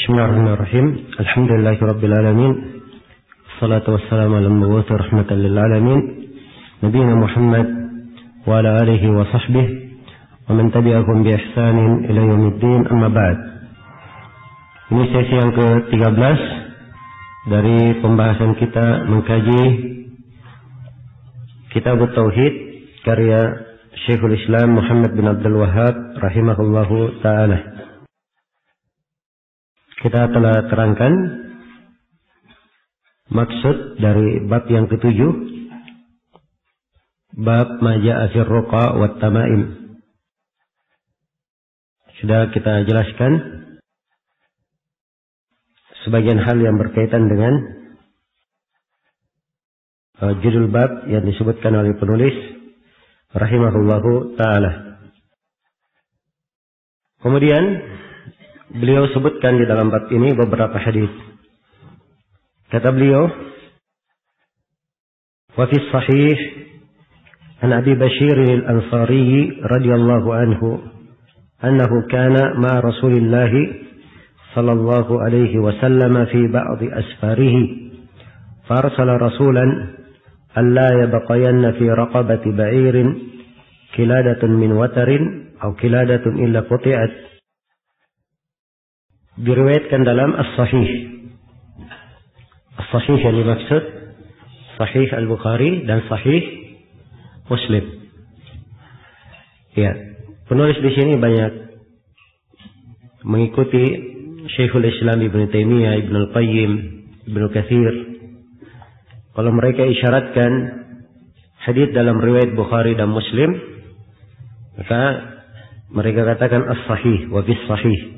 Bismillahirrahmanirrahim. Alhamdulillahirabbil alamin. Wassalatu wassalamu ala al-mab'uts rahmatan lil alamin. Nabiyina Muhammad wa ala alihi wa sahbihi wa man tabi'ahum bi ihsanin ila yaumiddin, amma ba'd. Ini sesi yang ke-13 dari pembahasan kita mengkaji Kitab Tauhid karya Syekhul Islam Muhammad bin Abdul Wahhab rahimahullahu ta'ala. Kita telah terangkan maksud dari bab yang ke-7, bab ma ja'a fir ruqa wat tamaim. Sudah kita jelaskan sebagian hal yang berkaitan dengan judul bab yang disebutkan oleh penulis rahimahullahu ta'ala. Kemudian beliau sebutkan di dalam bab ini beberapa hadis. Kata beliau, wa fi sahih an Abi Bashir al-Ansari radhiyallahu anhu annahu kana ma Rasulillah sallallahu alaihi wasallam fi ba'd asfarihi farsala rasulan alla yabqayanna fi raqabati ba'irin kiladatun min watarin aw kiladatun illa quti'at. Diriwayatkan dalam As-Sahih. As-Sahih yang dimaksud Sahih Al-Bukhari dan Sahih Muslim. Ya, penulis di sini banyak mengikuti Syekhul Islam Ibnu Taimiyah, Ibnu Al-Qayyim, Ibnu Katsir. Kalau mereka isyaratkan hadis dalam riwayat Bukhari dan Muslim, maka mereka katakan As-Sahih wa bis Sahih.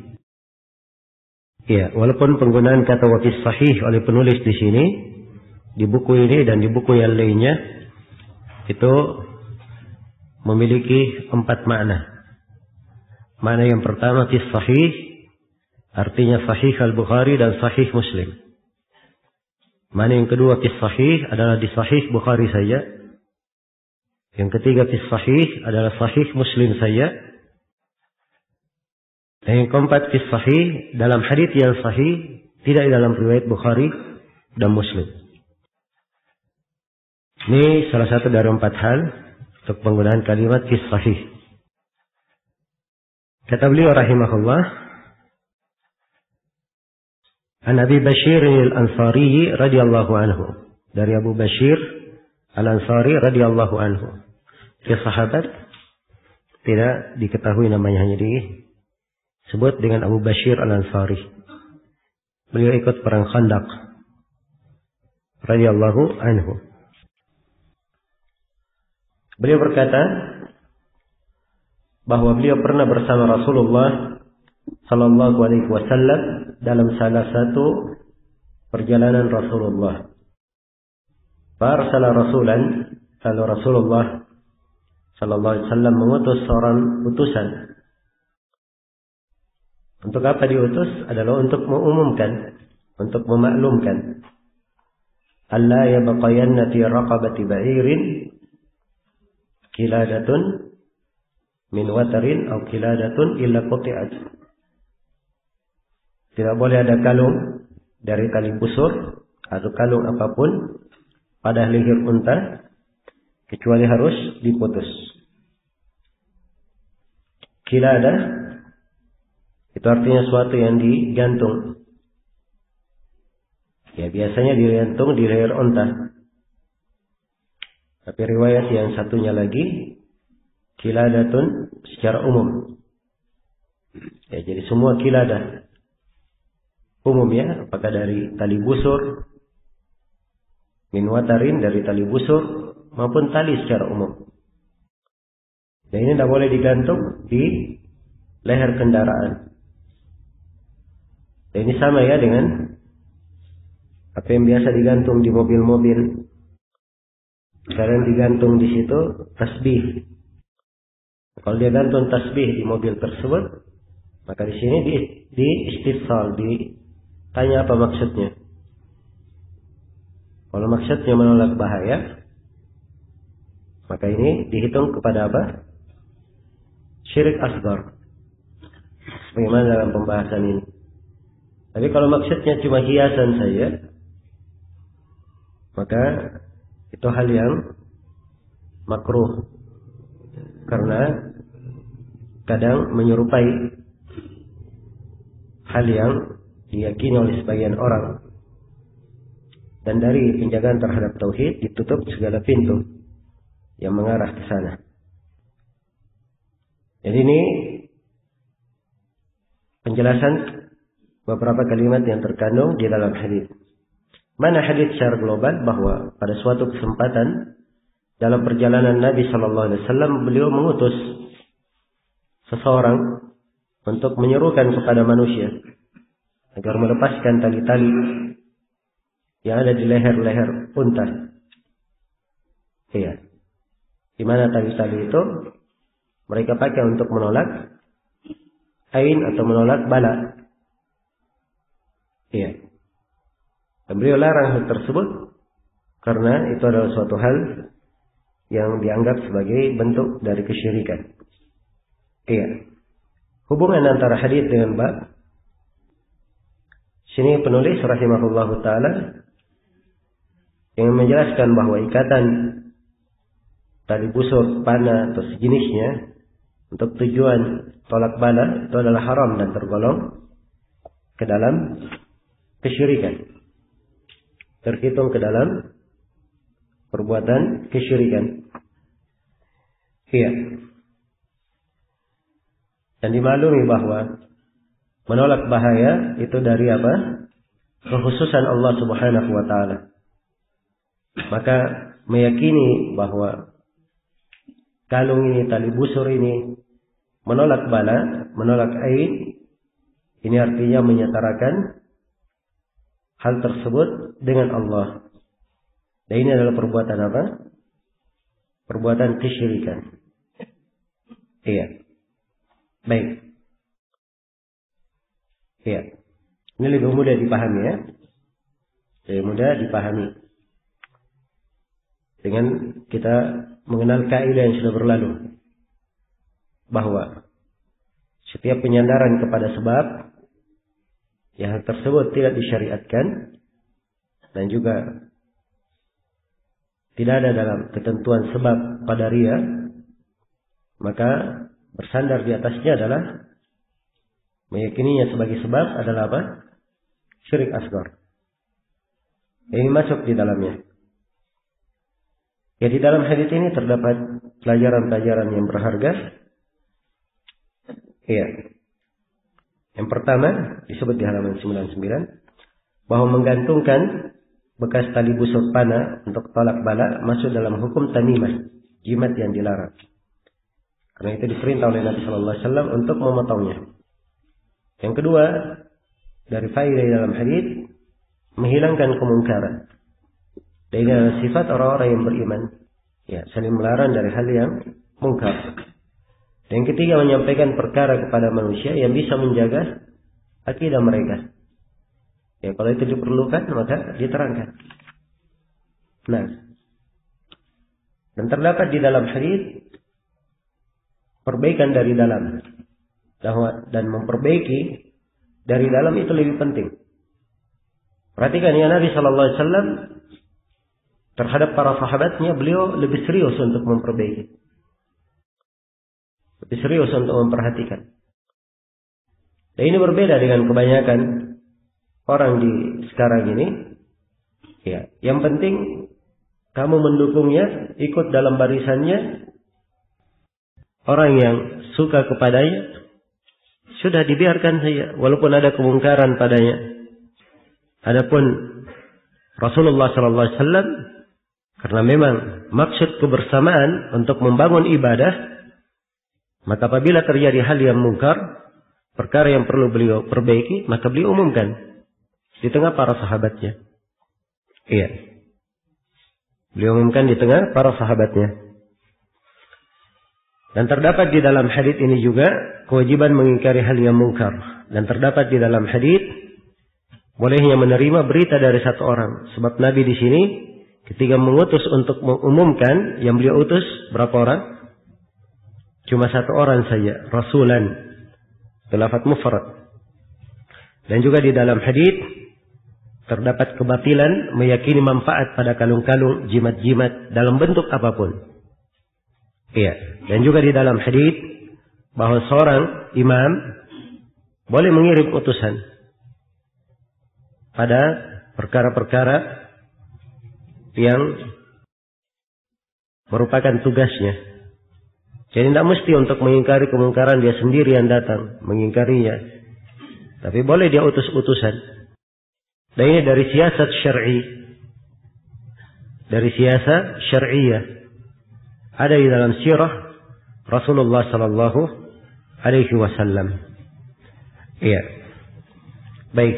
Ya, walaupun penggunaan kata wafis sahih oleh penulis di sini, di buku ini dan di buku yang lainnya, itu memiliki 4 makna. Makna yang pertama fis sahih, artinya sahih Al-Bukhari dan sahih Muslim. Makna yang kedua fis sahih adalah di sahih Bukhari saja. Yang ketiga fis sahih adalah sahih Muslim saja. Dan yang keempat fis sahih, dalam hadis yang sahih, tidak dalam riwayat Bukhari dan Muslim. Ini salah satu dari 4 hal untuk penggunaan kalimat fis sahih. Kata beliau rahimahullah, an Abi Bashir al-Ansari radhiyallahu anhu, dari Abu Bashir al-Ansari radhiyallahu anhu. Dia sahabat, tidak diketahui namanya, hanya disebut dengan Abu Bashir al-Ansari. Beliau ikut perang Khandaq radhiyallahu anhu. Beliau berkata bahwa beliau pernah bersama Rasulullah sallallahu alaihi wasallam dalam salah satu perjalanan Rasulullah. Farsala rasulan, lalu Rasulullah sallallahu alaihi wasallam mengutus seorang utusan. Untuk apa diutus? Adalah untuk mengumumkan, untuk memaklumkan. Alla yabqayanna fi raqabati ba'irin kiladatun min watarin aw kiladatun illa quti'at. Tidak boleh ada kalung dari tali busur atau kalung apapun pada leher unta kecuali harus diputus. Kiladah itu artinya suatu yang digantung. Ya, biasanya digantung di leher unta. Tapi riwayat yang satunya lagi, kiladatun secara umum. Ya, jadi semua kiladah umum ya, apakah dari tali busur, min watarin dari tali busur, maupun tali secara umum. Dan ini tidak boleh digantung di leher kendaraan. Ini sama ya dengan apa yang biasa digantung di mobil-mobil. Sekarang digantung di situ tasbih. Kalau dia gantung tasbih di mobil tersebut, maka di sini di istifsal, ditanya apa maksudnya. Kalau maksudnya menolak bahaya, maka ini dihitung kepada apa? Syirik asghar. Bagaimana dalam pembahasan ini? Tapi kalau maksudnya cuma hiasan saja, maka itu hal yang makruh, karena kadang menyerupai hal yang diyakini oleh sebagian orang. Dan dari penjagaan terhadap tauhid ditutup segala pintu yang mengarah ke sana. Jadi ini penjelasan beberapa kalimat yang terkandung di dalam hadis. Mana hadis secara global bahwa pada suatu kesempatan dalam perjalanan Nabi Shallallahu Alaihi Wasallam beliau mengutus seseorang untuk menyerukan kepada manusia agar melepaskan tali-tali yang ada di leher-leher unta. Iya. Di mana tali-tali itu mereka pakai untuk menolak ain atau menolak bala. Iya. Dan beliau larang hal tersebut karena itu adalah suatu hal yang dianggap sebagai bentuk dari kesyirikan. Iya. Hubungan antara hadis dengan bab. Sini penulis rahimahullahu taala yang menjelaskan bahwa ikatan tali busur, panah atau sejenisnya untuk tujuan tolak bala itu adalah haram dan tergolong ke dalam kesyirikan. Terhitung ke dalam perbuatan kesyirikan. Iya. Dan dimaklumi bahwa menolak bahaya itu dari apa? Kekhususan Allah Subhanahu wa taala. Maka meyakini bahwa kalung ini, tali busur ini menolak bala, menolak ain, ini artinya menyetarakan hal tersebut dengan Allah. Dan ini adalah perbuatan apa? Perbuatan kesyirikan. Iya. Baik. Iya. Ini lebih mudah dipahami ya. Lebih mudah dipahami. Dengan kita mengenal kaidah yang sudah berlalu. Bahwa setiap penyandaran kepada sebab yang tersebut tidak disyariatkan dan juga tidak ada dalam ketentuan sebab pada ria, maka bersandar di atasnya adalah meyakininya sebagai sebab adalah apa? Syirik asghar. Ini masuk di dalamnya. Ya, di dalam hadis ini terdapat pelajaran-pelajaran yang berharga. Iya. Yang pertama disebut di halaman 99 bahwa menggantungkan bekas tali busur panah untuk tolak bala masuk dalam hukum tamimah, jimat yang dilarang. Karena itu diperintah oleh Nabi Sallallahu Alaihi Wasallam untuk memotongnya. Yang kedua, dari faedah dalam hadis menghilangkan kemungkaran. Dan ini adalah sifat orang-orang yang beriman. Ya, saling melarang dari hal yang mungkar. Dan yang ketiga, menyampaikan perkara kepada manusia yang bisa menjaga akidah mereka. Ya, kalau itu diperlukan maka diterangkan. Nah, dan terdapat di dalam hadis perbaikan dari dalam, dan memperbaiki dari dalam itu lebih penting. Perhatikan ya, Nabi Sallallahu Alaihi Wasallam terhadap para sahabatnya beliau lebih serius untuk memperbaiki, lebih serius untuk memperhatikan. Dan ini berbeda dengan kebanyakan orang di sekarang ini. Ya, yang penting kamu mendukungnya, ikut dalam barisannya. Orang yang suka kepadanya sudah dibiarkan saja, walaupun ada kemungkaran padanya. Adapun Rasulullah Sallallahu Alaihi Wasallam, karena memang maksud kebersamaan untuk membangun ibadah, maka apabila terjadi hal yang mungkar, perkara yang perlu beliau perbaiki, maka beliau umumkan di tengah para sahabatnya. Iya. Beliau umumkan di tengah para sahabatnya. Dan terdapat di dalam hadis ini juga kewajiban mengingkari hal yang mungkar. Dan terdapat di dalam hadis bolehnya menerima berita dari satu orang. Sebab Nabi di sini ketika mengutus untuk mengumumkan, yang beliau utus berapa orang? Cuma satu orang saja, rasulan. Lafaz mufrad. Dan juga di dalam hadits terdapat kebatilan meyakini manfaat pada kalung-kalung, jimat-jimat dalam bentuk apapun. Iya. Dan juga di dalam hadits bahwa seorang imam boleh mengirim utusan pada perkara-perkara yang merupakan tugasnya. Jadi tidak mesti untuk mengingkari kemungkaran dia sendiri yang datang mengingkarinya. Tapi boleh dia utus utusan. Dan ini dari siasat syar'i. Dari siasat syar'iyah. Ada di dalam sirah Rasulullah sallallahu alaihi wasallam. Iya. Baik.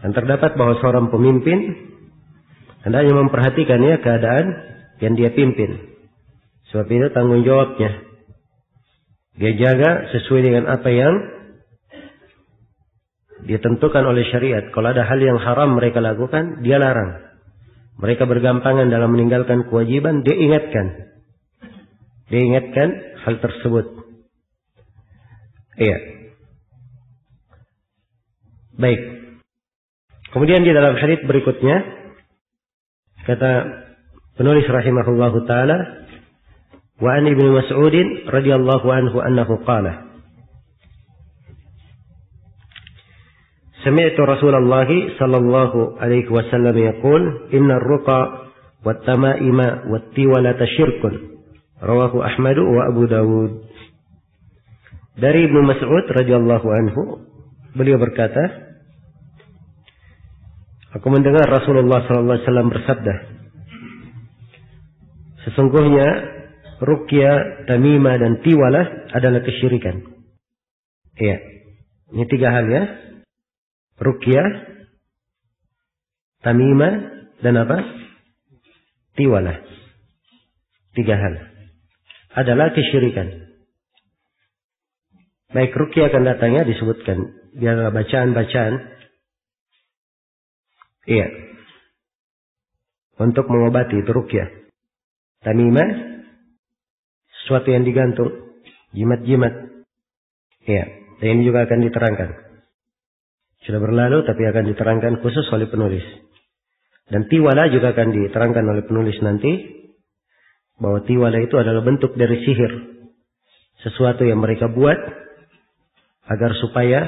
Dan terdapat bahwa seorang pemimpin hendaknya memperhatikan ya keadaan yang dia pimpin. Sebab itu tanggung jawabnya. Dia jaga sesuai dengan apa yang ditentukan oleh syariat. Kalau ada hal yang haram mereka lakukan, dia larang. Mereka bergampangan dalam meninggalkan kewajiban, dia ingatkan. Dia ingatkan hal tersebut. Iya. Baik. Kemudian di dalam hadits berikutnya kata penulis rahimahullahu taala, wa an Ibnu Mas'ud radhiyallahu anhu annahu qala, sami'tu Rasulullah sallallahu alaihi wasallam yaqul, inna ar-ruqa wat-tama'ima wat-tiwalata syirkun. Rawahu Ahmad wa Abu Dawud. Dari Ibnu Mas'ud radhiyallahu anhu, beliau berkata, aku mendengar Rasulullah sallallahu alaihi wasallam bersabda, sesungguhnya ruqyah, tamimah dan tiwalah adalah kesyirikan. Iya. Ini tiga hal ya. Ruqyah, tamimah dan apa? Tiwalah. Tiga hal adalah kesyirikan. Baik, ruqyah akan datangnya disebutkan di adalah bacaan-bacaan. Iya. Untuk mengobati itu ruqyah. Tamimah, sesuatu yang digantung, jimat-jimat. Iya. Dan ini juga akan diterangkan. Sudah berlalu tapi akan diterangkan khusus oleh penulis. Dan tiwala juga akan diterangkan oleh penulis nanti. Bahwa tiwala itu adalah bentuk dari sihir. Sesuatu yang mereka buat agar supaya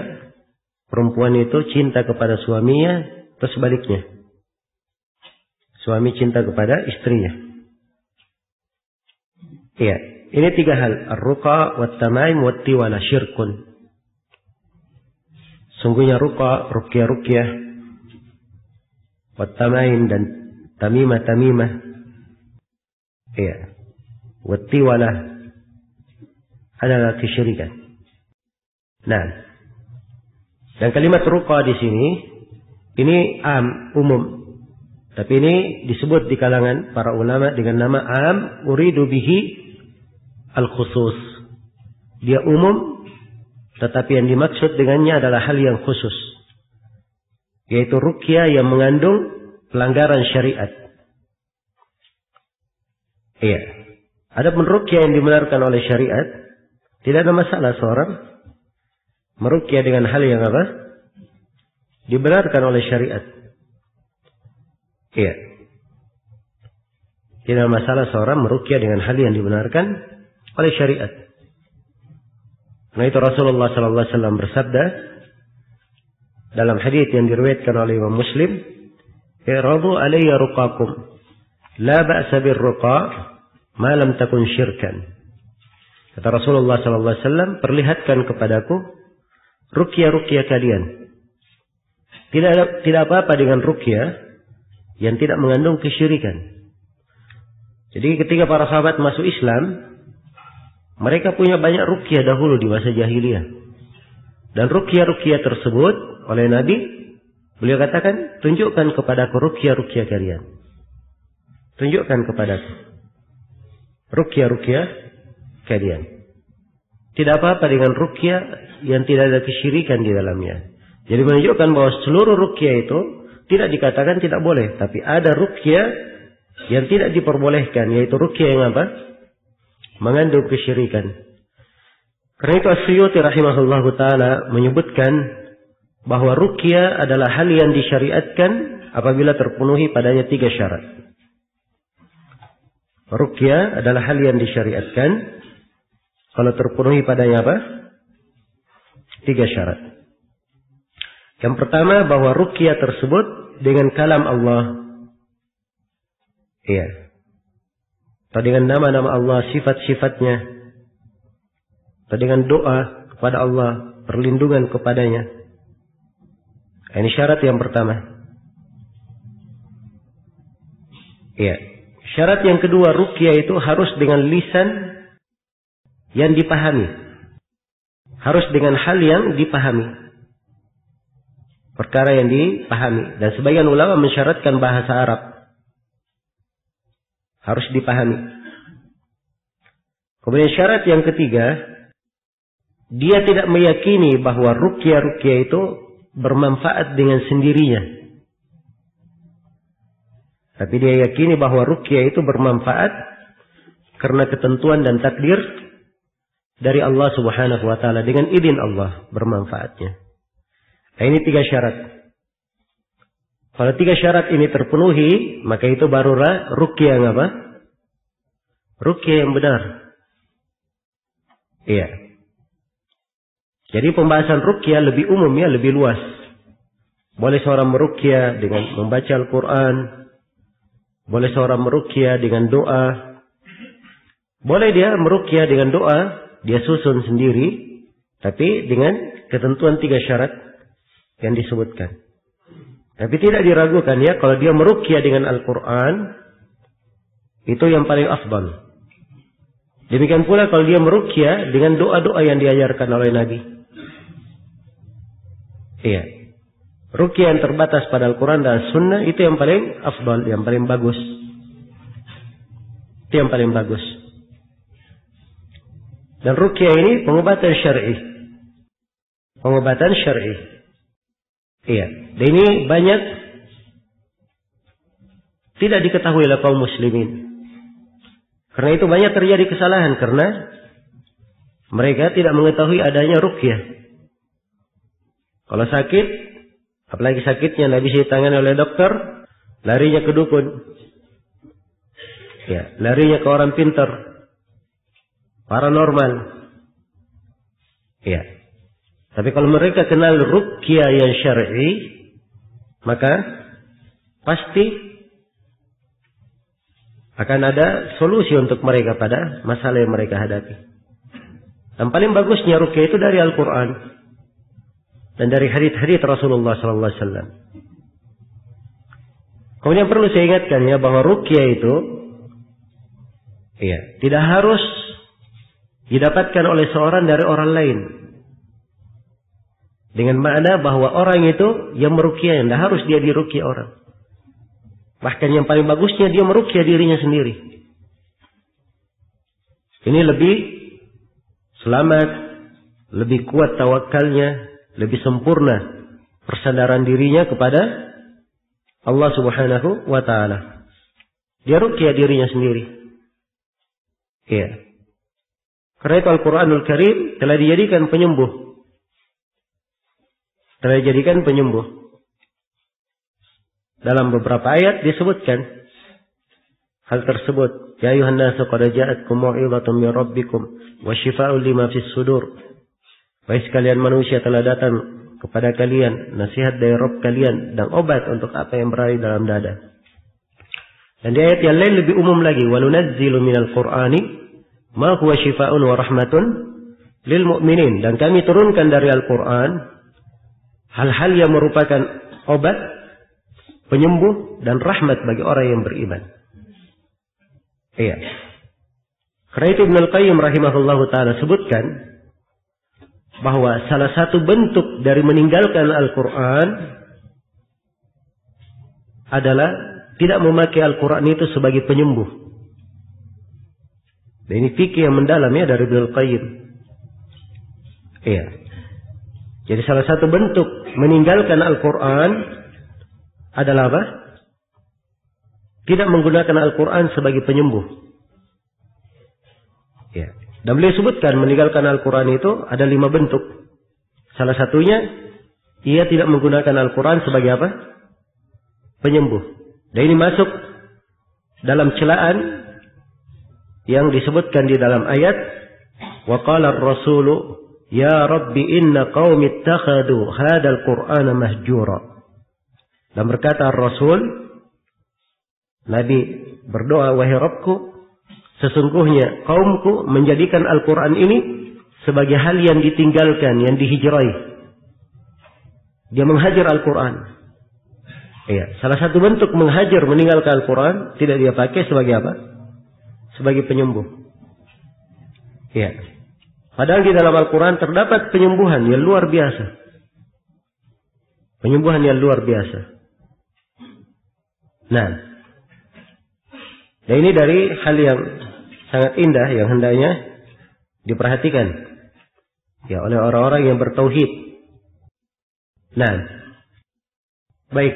perempuan itu cinta kepada suaminya atau sebaliknya. Suami cinta kepada istrinya. Iya. Ini tiga hal. Ar-ruqa, wat-tamaim, wat-tiwala syirkun. Sungguhnya ruqyah, wat-tamaim dan tamimah. Iya. Wat-tiwala adalah kesyirikan. Nah. Dan kalimat ruqa di sini ini umum. Tapi ini disebut di kalangan para ulama dengan nama uridu bihi al-khusus. Dia umum, tetapi yang dimaksud dengannya adalah hal yang khusus. Yaitu ruqyah yang mengandung pelanggaran syariat. Iya. Adapun ruqyah yang dibenarkan oleh syariat, tidak ada masalah seorang meruqyah dengan hal yang apa? Dibenarkan oleh syariat. Iya. Tidak masalah seorang meruqyah dengan hal yang dibenarkan oleh syariat. Nah itu Rasulullah sallallahu alaihi wasallam bersabda dalam hadis yang diriwayatkan oleh Imam Muslim, "Iradu alayya ruqakum, la ba'sa bir-ruqa ma lam takun syirkan." Kata Rasulullah sallallahu alaihi wasallam, perlihatkan kepadaku ruqyah-ruqyah kalian. Tidak apa-apa dengan ruqyah yang tidak mengandung kesyirikan. Jadi ketika para sahabat masuk Islam, mereka punya banyak ruqyah dahulu di masa jahiliyah. Dan ruqyah-ruqyah tersebut oleh Nabi, beliau katakan, tunjukkan kepadaku ruqyah-ruqyah kalian. Tunjukkan kepadaku ruqyah-ruqyah kalian. Tidak apa-apa dengan ruqyah yang tidak ada kesyirikan di dalamnya. Jadi menunjukkan bahwa seluruh ruqyah itu tidak dikatakan tidak boleh. Tapi ada ruqyah yang tidak diperbolehkan. Yaitu ruqyah yang apa? Mengandung kesyirikan. Karena itu As-Suyuti rahimahullahu ta'ala menyebutkan bahwa ruqyah adalah hal yang disyariatkan apabila terpenuhi padanya 3 syarat. Ruqyah adalah hal yang disyariatkan kalau terpenuhi padanya apa? 3 syarat. Yang pertama, bahwa ruqyah tersebut dengan kalam Allah. Iya. Atau dengan nama-nama Allah, sifat-sifatnya. Atau dengan doa kepada Allah, perlindungan kepadanya. Ini syarat yang pertama. Iya. Syarat yang kedua, ruqyah itu harus dengan lisan yang dipahami. Harus dengan hal yang dipahami. Perkara yang dipahami. Dan sebagian ulama mensyaratkan bahasa Arab. Harus dipahami. Kemudian syarat yang ketiga, dia tidak meyakini bahwa ruqyah itu bermanfaat dengan sendirinya. Tapi dia yakini bahwa ruqyah itu bermanfaat karena ketentuan dan takdir dari Allah Subhanahu wa taala, dengan izin Allah bermanfaatnya. Nah, ini 3 syarat. Kalau 3 syarat ini terpenuhi, maka itu barulah ruqyah yang apa? Ruqyah yang benar. Iya. Jadi pembahasan ruqyah lebih umum ya, lebih luas. Boleh seorang meruqyah dengan membaca Al-Quran. Boleh seorang meruqyah dengan doa. Boleh dia meruqyah dengan doa, dia susun sendiri, tapi dengan ketentuan 3 syarat yang disebutkan. Tapi tidak diragukan ya, kalau dia meruqyah dengan Al-Quran, itu yang paling afdal. Demikian pula kalau dia meruqyah dengan doa-doa yang diajarkan oleh Nabi. Iya. Ruqyah yang terbatas pada Al-Quran dan Sunnah itu yang paling afdal, yang paling bagus. Itu yang paling bagus. Dan ruqyah ini pengobatan syar'i. Pengobatan syar'i. Iya. Dan ini banyak tidak diketahui oleh kaum muslimin. Karena itu banyak terjadi kesalahan karena mereka tidak mengetahui adanya ruqyah. Kalau sakit, apalagi sakitnya tidak bisa ditangani oleh dokter, larinya ke dukun. Ya, larinya ke orang pintar. Paranormal. Ya. Tapi kalau mereka kenal ruqyah yang syar'i, maka pasti akan ada solusi untuk mereka pada masalah yang mereka hadapi. Dan paling bagusnya ruqyah itu dari Al-Quran dan dari hadits-hadits Rasulullah SAW. Kemudian perlu saya ingatkan ya, bahwa ruqyah itu tidak harus didapatkan oleh seorang dari orang lain. Dengan makna bahwa orang itu yang meruqyah, tidak harus dia diruqyah orang. Bahkan yang paling bagusnya dia meruqyah dirinya sendiri. Ini lebih selamat, lebih kuat tawakalnya, lebih sempurna persandaran dirinya kepada Allah Subhanahu wa taala. Dia ruqyah dirinya sendiri. Iya. Karena itu Al-Quranul Karim telah dijadikan penyembuh. Telah dijadikan penyembuh. Dalam beberapa ayat disebutkan hal tersebut. Ya ayuhan nasu qad ja'atkum mau'izatun min rabbikum wa syifaa'un lima fis sudur. Wahai sekalian manusia, telah datang kepada kalian nasihat dari Rabb kalian dan obat untuk apa yang berada dalam dada. Dan di ayat yang lain lebih umum lagi, wa nunazzilu minal qur'ani ma huwa syifaa'un wa rahmatun lil mu'minin. Dan kami turunkan dari Al-Quran hal-hal yang merupakan obat, penyembuh dan rahmat bagi orang yang beriman. Iya. Karena itu Ibnu Al-Qayyim rahimahullahu taala sebutkan bahwa salah satu bentuk dari meninggalkan Al-Quran adalah tidak memakai Al-Quran itu sebagai penyembuh. Dan ini fikih yang mendalam ya dari Ibnu Al-Qayyim. Iya. Jadi salah satu bentuk meninggalkan Al-Quran adalah apa? Tidak menggunakan Al-Quran sebagai penyembuh. Ya. Dan beliau sebutkan meninggalkan Al-Quran itu ada 5 bentuk. Salah satunya ia tidak menggunakan Al-Quran sebagai apa? Penyembuh. Dan ini masuk dalam celaan yang disebutkan di dalam ayat, wa qala ar-rasulu ya rabbi inna qaumi ittakhadhu hadzal qur'ana mahjura. Dan berkata Rasul, Nabi berdoa, wahai Rabbku, sesungguhnya kaumku menjadikan Al-Quran ini sebagai hal yang ditinggalkan, yang dihijrai. Dia menghajar Al-Quran. Iya, salah satu bentuk menghajar, meninggalkan Al-Quran, tidak dia pakai sebagai apa? Sebagai penyembuh. Iya. Padahal di dalam Al-Quran terdapat penyembuhan yang luar biasa. Penyembuhan yang luar biasa. Nah, dan ini dari hal yang sangat indah yang hendaknya diperhatikan ya oleh orang-orang yang bertauhid. Nah, baik.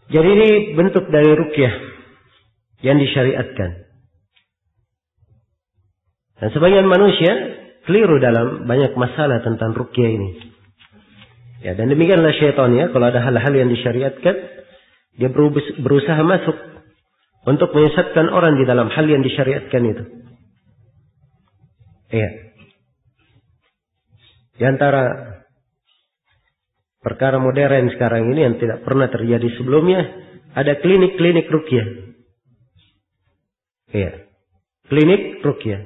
Jadi ini bentuk dari ruqyah yang disyariatkan. Dan sebagian manusia keliru dalam banyak masalah tentang ruqyah ini. Ya, dan demikianlah syaitan ya, kalau ada hal-hal yang disyariatkan, dia berusaha masuk untuk menyesatkan orang di dalam hal yang disyariatkan itu. Iya. Di antara perkara modern sekarang ini yang tidak pernah terjadi sebelumnya, ada klinik-klinik ruqyah. Iya. Klinik ruqyah.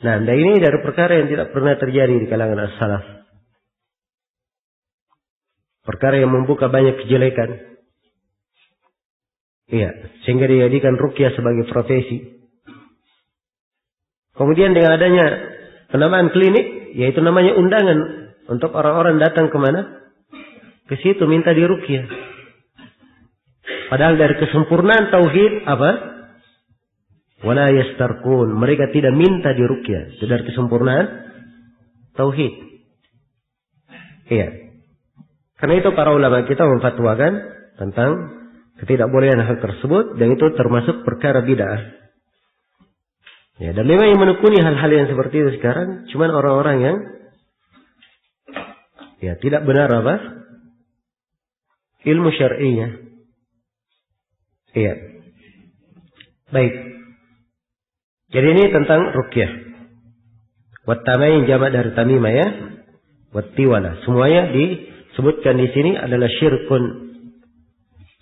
Nah, dan ini dari perkara yang tidak pernah terjadi di kalangan as-salaf. Perkara yang membuka banyak kejelekan. Iya, sehingga dijadikan ruqyah sebagai profesi. Kemudian dengan adanya penamaan klinik, yaitu namanya undangan untuk orang-orang datang kemana? Ke situ minta diruqyah. Padahal dari kesempurnaan tauhid apa? Wala yastarqun, mereka tidak minta diruqyah. Itu dari kesempurnaan tauhid. Iya. Karena itu para ulama kita memfatwakan tentang ketidakbolehan hal tersebut, dan itu termasuk perkara bid'ah. Ya, dan memang yang menekuni hal-hal yang seperti itu sekarang cuman orang-orang yang ya tidak benar apa? Ilmu syar'inya. Iya. Baik. Jadi ini tentang ruqyah. Wat tamaim jamak dari tamimah ya. Wat tiwala. Semuanya disebutkan di sini adalah syirkun.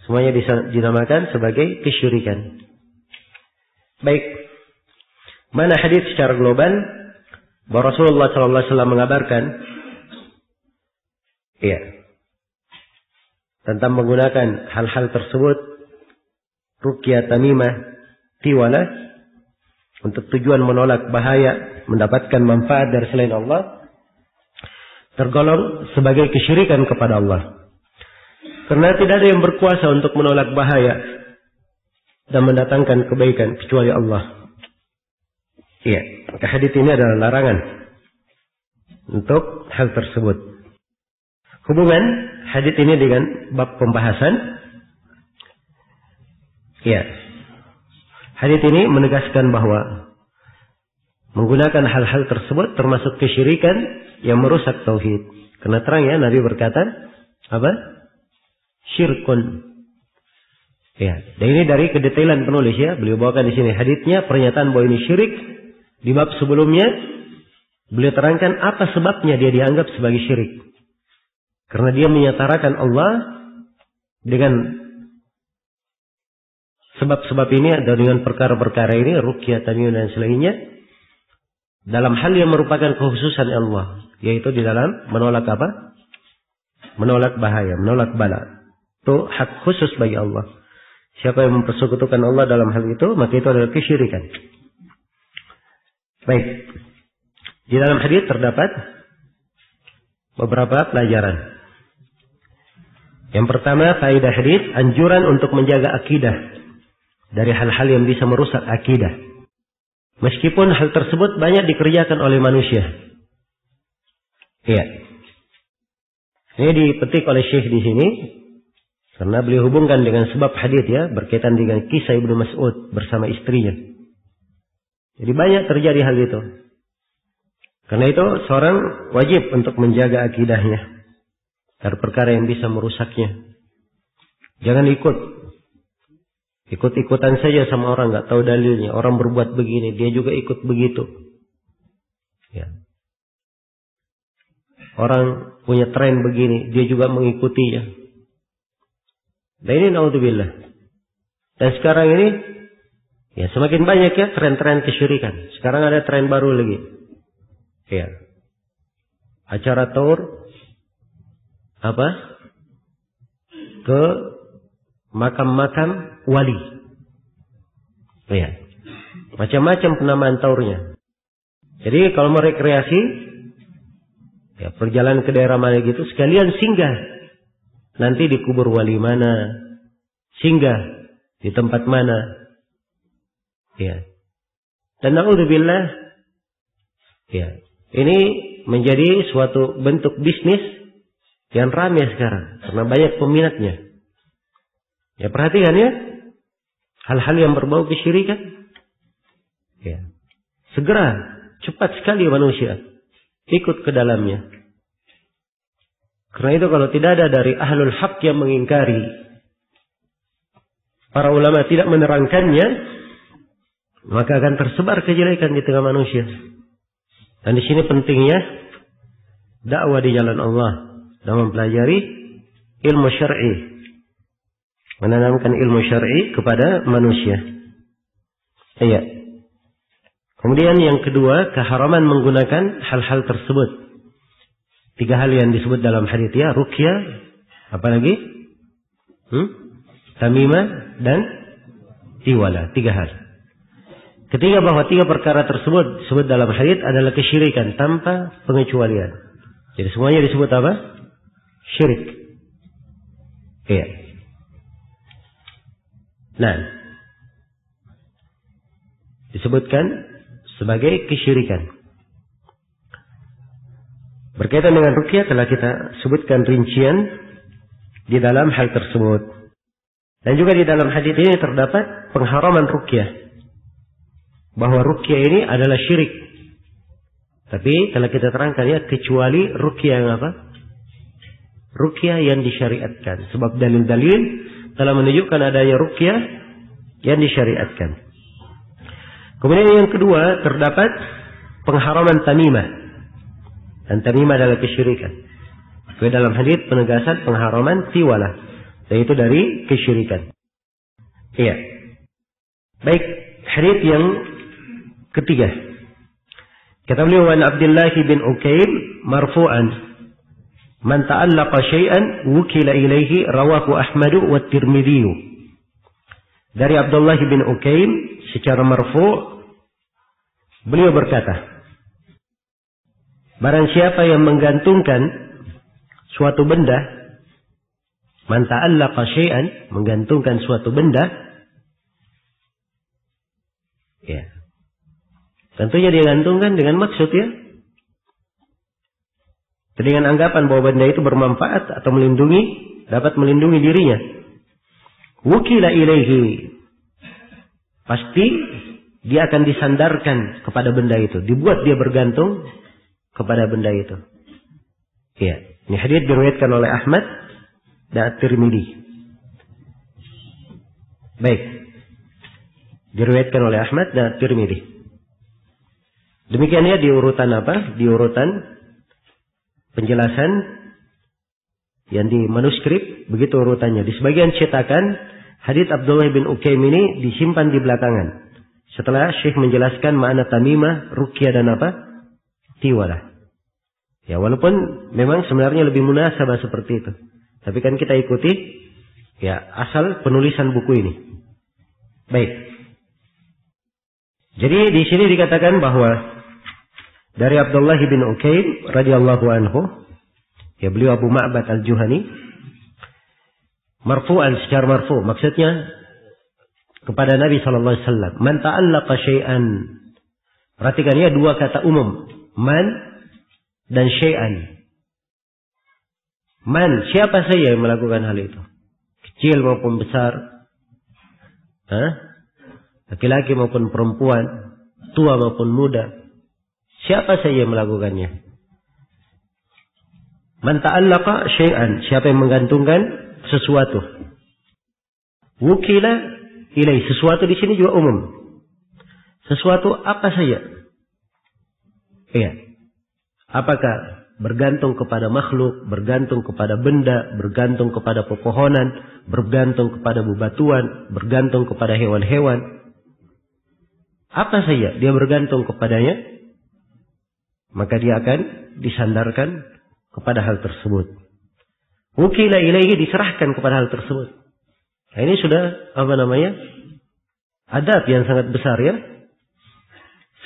Semuanya dinamakan sebagai kesyirikan. Baik. Mana hadis secara global bahwa Rasulullah SAW mengabarkan ya tentang menggunakan hal-hal tersebut, ruqyah, tamimah, tiwala, untuk tujuan menolak bahaya, mendapatkan manfaat dari selain Allah, tergolong sebagai kesyirikan kepada Allah. Karena tidak ada yang berkuasa untuk menolak bahaya dan mendatangkan kebaikan kecuali Allah. Iya, maka hadits ini adalah larangan untuk hal tersebut. Hubungan hadits ini dengan bab pembahasan, ya, hadits ini menegaskan bahwa menggunakan hal-hal tersebut termasuk kesyirikan yang merusak tauhid. Karena terang ya, Nabi berkata apa? Syirkun. Ya, dan ini dari kedetailan penulis ya, beliau bawakan di sini haditsnya pernyataan bahwa ini syirik. Di bab sebelumnya beliau terangkan apa sebabnya dia dianggap sebagai syirik. Karena dia menyatarakan Allah dengan sebab-sebab ini atau dengan perkara-perkara ini, ruqyah, tamimah dan selainnya, dalam hal yang merupakan kekhususan Allah, yaitu di dalam menolak apa? Menolak bahaya, menolak bala. Itu hak khusus bagi Allah. Siapa yang mempersekutukan Allah dalam hal itu, maka itu adalah kesyirikan. Baik. Di dalam hadis terdapat beberapa pelajaran. Yang pertama, faedah hadis anjuran untuk menjaga akidah dari hal-hal yang bisa merusak akidah. Meskipun hal tersebut banyak dikerjakan oleh manusia. Iya. Ini dipetik oleh Syekh di sini karena beliau hubungkan dengan sebab hadis ya, berkaitan dengan kisah Ibnu Mas'ud bersama istrinya. Jadi banyak terjadi hal itu. Karena itu seorang wajib untuk menjaga akidahnya dari perkara yang bisa merusaknya. Jangan ikut-ikutan saja sama orang, nggak tahu dalilnya. Orang berbuat begini, dia juga ikut begitu. Ya. Orang punya tren begini, dia juga mengikutinya. Dan ini naudzubillah. Dan sekarang ini, ya semakin banyak ya tren-tren kesyirikan. Sekarang ada tren baru lagi. Ya. Acara tour ke makam-makam wali. Ya. Macam-macam penamaan taurnya. Jadi kalau mau rekreasi, ya perjalanan ke daerah mana gitu, sekalian singgah. Nanti di kubur wali mana, singgah di tempat mana. Ya. Dan naudzubillah, ya. Ini menjadi suatu bentuk bisnis yang ramai sekarang karena banyak peminatnya. Ya perhatikan ya, hal-hal yang berbau kesyirikan. Ya. Segera, cepat sekali manusia ikut ke dalamnya. Karena itu kalau tidak ada dari ahlul haq yang mengingkari, para ulama tidak menerangkannya, maka akan tersebar kejelekan di tengah manusia. Dan di sini pentingnya dakwah di jalan Allah dan mempelajari ilmu syar'i, menanamkan ilmu syar'i kepada manusia. Iya. Kemudian yang kedua, keharaman menggunakan hal-hal tersebut. 3 hal yang disebut dalam hadits ya, ruqyah, apa lagi? Tamimah dan tiwala, 3 hal. Ketiga, bahwa 3 perkara tersebut disebut dalam hadits adalah kesyirikan tanpa pengecualian. Jadi semuanya disebut apa? Syirik. Iya. Nah, disebutkan sebagai kesyirikan. Berkaitan dengan ruqyah telah kita sebutkan rincian di dalam hal tersebut. Dan juga di dalam hadits ini terdapat pengharaman ruqyah. Bahwa ruqyah ini adalah syirik. Tapi telah kita terangkan ya, kecuali ruqyah yang apa? Ruqyah yang disyariatkan. Sebab dalil-dalil telah menunjukkan adanya ruqyah yang disyariatkan. Kemudian yang kedua, terdapat pengharaman tamimah. Dan tamimah adalah kesyirikan. Ke dalam hadits penegasan pengharaman tiwalah, yaitu dari kesyirikan. Iya. Baik, hadits yang ketiga. Kata beliau, an Abdullah bin Ukaim marfu'an, man ta'allaqa syai'an wukila ilaihi, rawahu Ahmad wa Tirmidzi. Dari Abdullah bin Ukaim secara marfu', beliau berkata, barang siapa yang menggantungkan suatu benda, man ta'allaqa syai'an, menggantungkan suatu benda, ya. Tentunya dia gantungkan dengan maksud ya. Dengan anggapan bahwa benda itu bermanfaat atau melindungi, dapat melindungi dirinya. Wukila ilaihi, pasti dia akan disandarkan kepada benda itu, dibuat dia bergantung kepada benda itu. Ya, ini hadits diriwayatkan oleh Ahmad dan At-Tirmidzi. Baik. Diriwayatkan oleh Ahmad dan At-Tirmidzi. Demikian ya di urutan apa? Di urutan penjelasan yang di manuskrip, begitu urutannya. Di sebagian cetakan, hadits Abdullah bin Ukaim ini disimpan di belakangan. Setelah Syekh menjelaskan makna tamimah, ruqyah dan apa? Tiwalah. Ya, walaupun memang sebenarnya lebih munasabah seperti itu. Tapi kan kita ikuti ya asal penulisan buku ini. Baik. Jadi di sini dikatakan bahwa dari Abdullah bin Ukaim radhiyallahu anhu, ya beliau Abu Ma'bad al-Juhani, marfu'an, secara marfu', maksudnya kepada Nabi sallallahu alaihi wasallam, man ta'allaqa syai'an. Perhatikan ya, 2 kata umum, man dan syai'an. Man, siapa saja yang melakukan hal itu, kecil maupun besar, laki-laki maupun perempuan, tua maupun muda, Siapa saja yang melakukannya. Man ta'allaqa syai'an, siapa yang menggantungkan sesuatu. Wukila ilaih, sesuatu di sini juga umum. Sesuatu apa saja. Iya. Apakah bergantung kepada makhluk, bergantung kepada benda, bergantung kepada pepohonan, bergantung kepada bebatuan, bergantung kepada hewan-hewan. Apa saja dia bergantung kepadanya, maka dia akan disandarkan kepada hal tersebut. Wukila ilaihi, diserahkan kepada hal tersebut. Nah, ini sudah adab yang sangat besar ya.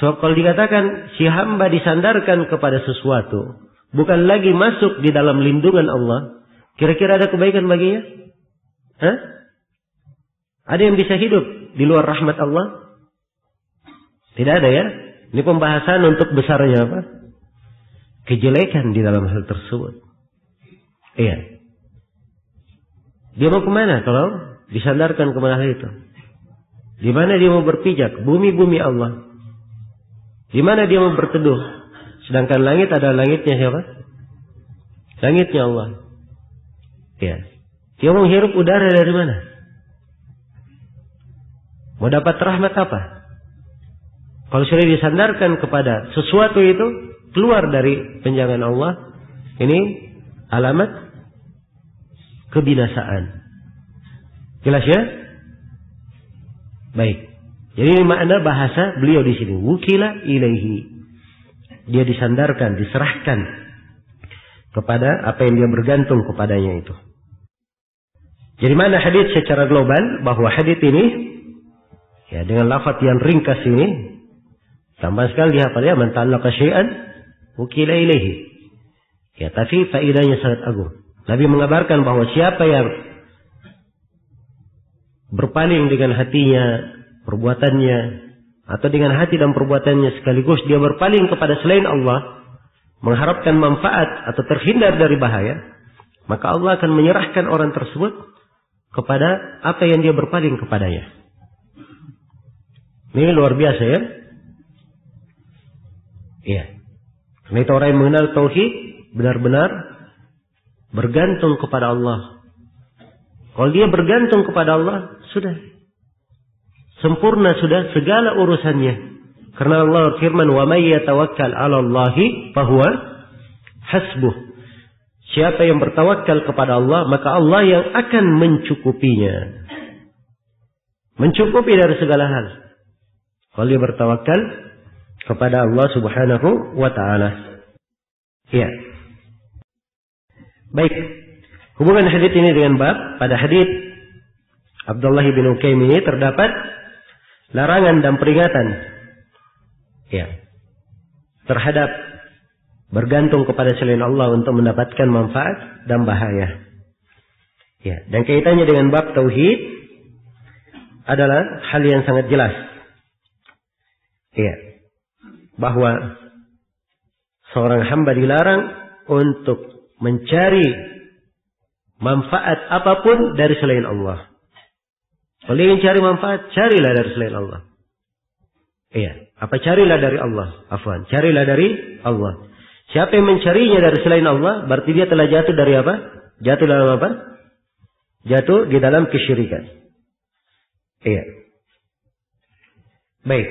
Sebab kalau dikatakan si hamba disandarkan kepada sesuatu, bukan lagi masuk di dalam lindungan Allah, kira-kira ada kebaikan baginya? Hah? Ada yang bisa hidup di luar rahmat Allah? Tidak ada ya. Ini pembahasan untuk besarnya apa? Kejelekan di dalam hal tersebut. Iya. Dia mau kemana kalau disandarkan kepada hal itu? Di mana dia mau berpijak? Bumi-bumi Allah. Di mana dia mau berteduh? Sedangkan langit adalah langitnya siapa? Langitnya Allah. Iya. Dia mau hirup udara dari mana? Mau dapat rahmat apa? Kalau sudah disandarkan kepada sesuatu itu, keluar dari penjangan Allah, ini alamat kebinasaan. Jelas ya? Baik. Jadi ini makna bahasa beliau di sini. Wukila ilaihi. Dia disandarkan, diserahkan kepada apa yang dia bergantung kepadanya itu. Jadi mana hadits secara global, bahwa hadits ini ya dengan lafaz yang ringkas ini tambah sekali dihafal ya, man ta'allaqa syai'an wukila ilaihi. Ya, tapi faedahnya sangat agung. Nabi mengabarkan bahwa siapa yang berpaling dengan hatinya, perbuatannya, atau dengan hati dan perbuatannya sekaligus dia berpaling kepada selain Allah, mengharapkan manfaat atau terhindar dari bahaya, maka Allah akan menyerahkan orang tersebut kepada apa yang dia berpaling kepadanya. Ini luar biasa ya. Iya. Karena itu orang yang mengenal tauhid benar-benar bergantung kepada Allah. Kalau dia bergantung kepada Allah, sudah sempurna sudah segala urusannya. Karena Allah firman, "Wa may yatawakkal 'ala Allahi fahuwa hasbuh." Siapa yang bertawakal kepada Allah, maka Allah yang akan mencukupinya. Mencukupi dari segala hal. Kalau dia bertawakal kepada Allah Subhanahu wa ta'ala. Ya. Baik. Hubungan hadits ini dengan bab, pada hadits Abdullah bin Ukaim ini terdapat larangan dan peringatan ya terhadap bergantung kepada selain Allah untuk mendapatkan manfaat dan bahaya. Ya, dan kaitannya dengan bab tauhid adalah hal yang sangat jelas. Ya. Bahwa seorang hamba dilarang untuk mencari manfaat apapun dari selain Allah. Kalau ingin cari manfaat, carilah dari selain Allah. Iya, apa carilah dari Allah? Afwan, carilah dari Allah. Siapa yang mencarinya dari selain Allah, berarti dia telah jatuh dari apa? Jatuh dalam apa? Jatuh di dalam kesyirikan. Iya. Baik.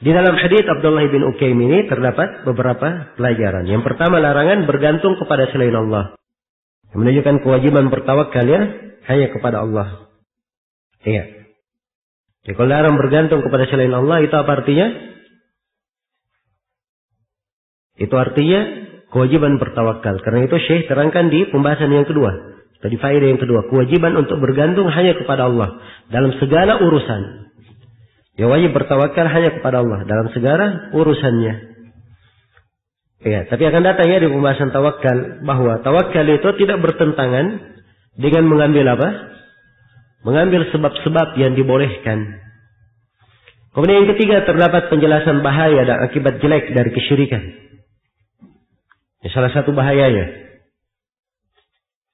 Di dalam hadits Abdullah bin Ukaim ini terdapat beberapa pelajaran. Yang pertama, larangan bergantung kepada selain Allah. Yang menunjukkan kewajiban bertawakal ya hanya kepada Allah. Iya. Jadi kalau larang bergantung kepada selain Allah, itu apa artinya? Itu artinya kewajiban bertawakal. Karena itu Syekh terangkan di pembahasan yang kedua. Tadi faedah yang kedua. Kewajiban untuk bergantung hanya kepada Allah dalam segala urusan. Ya wajib bertawakal hanya kepada Allah dalam segala urusannya. Ya, tapi akan datang ya di pembahasan tawakal bahwa tawakal itu tidak bertentangan dengan mengambil apa? Mengambil sebab-sebab yang dibolehkan. Kemudian yang ketiga, terdapat penjelasan bahaya dan akibat jelek dari kesyirikan. Ya, salah satu bahayanya,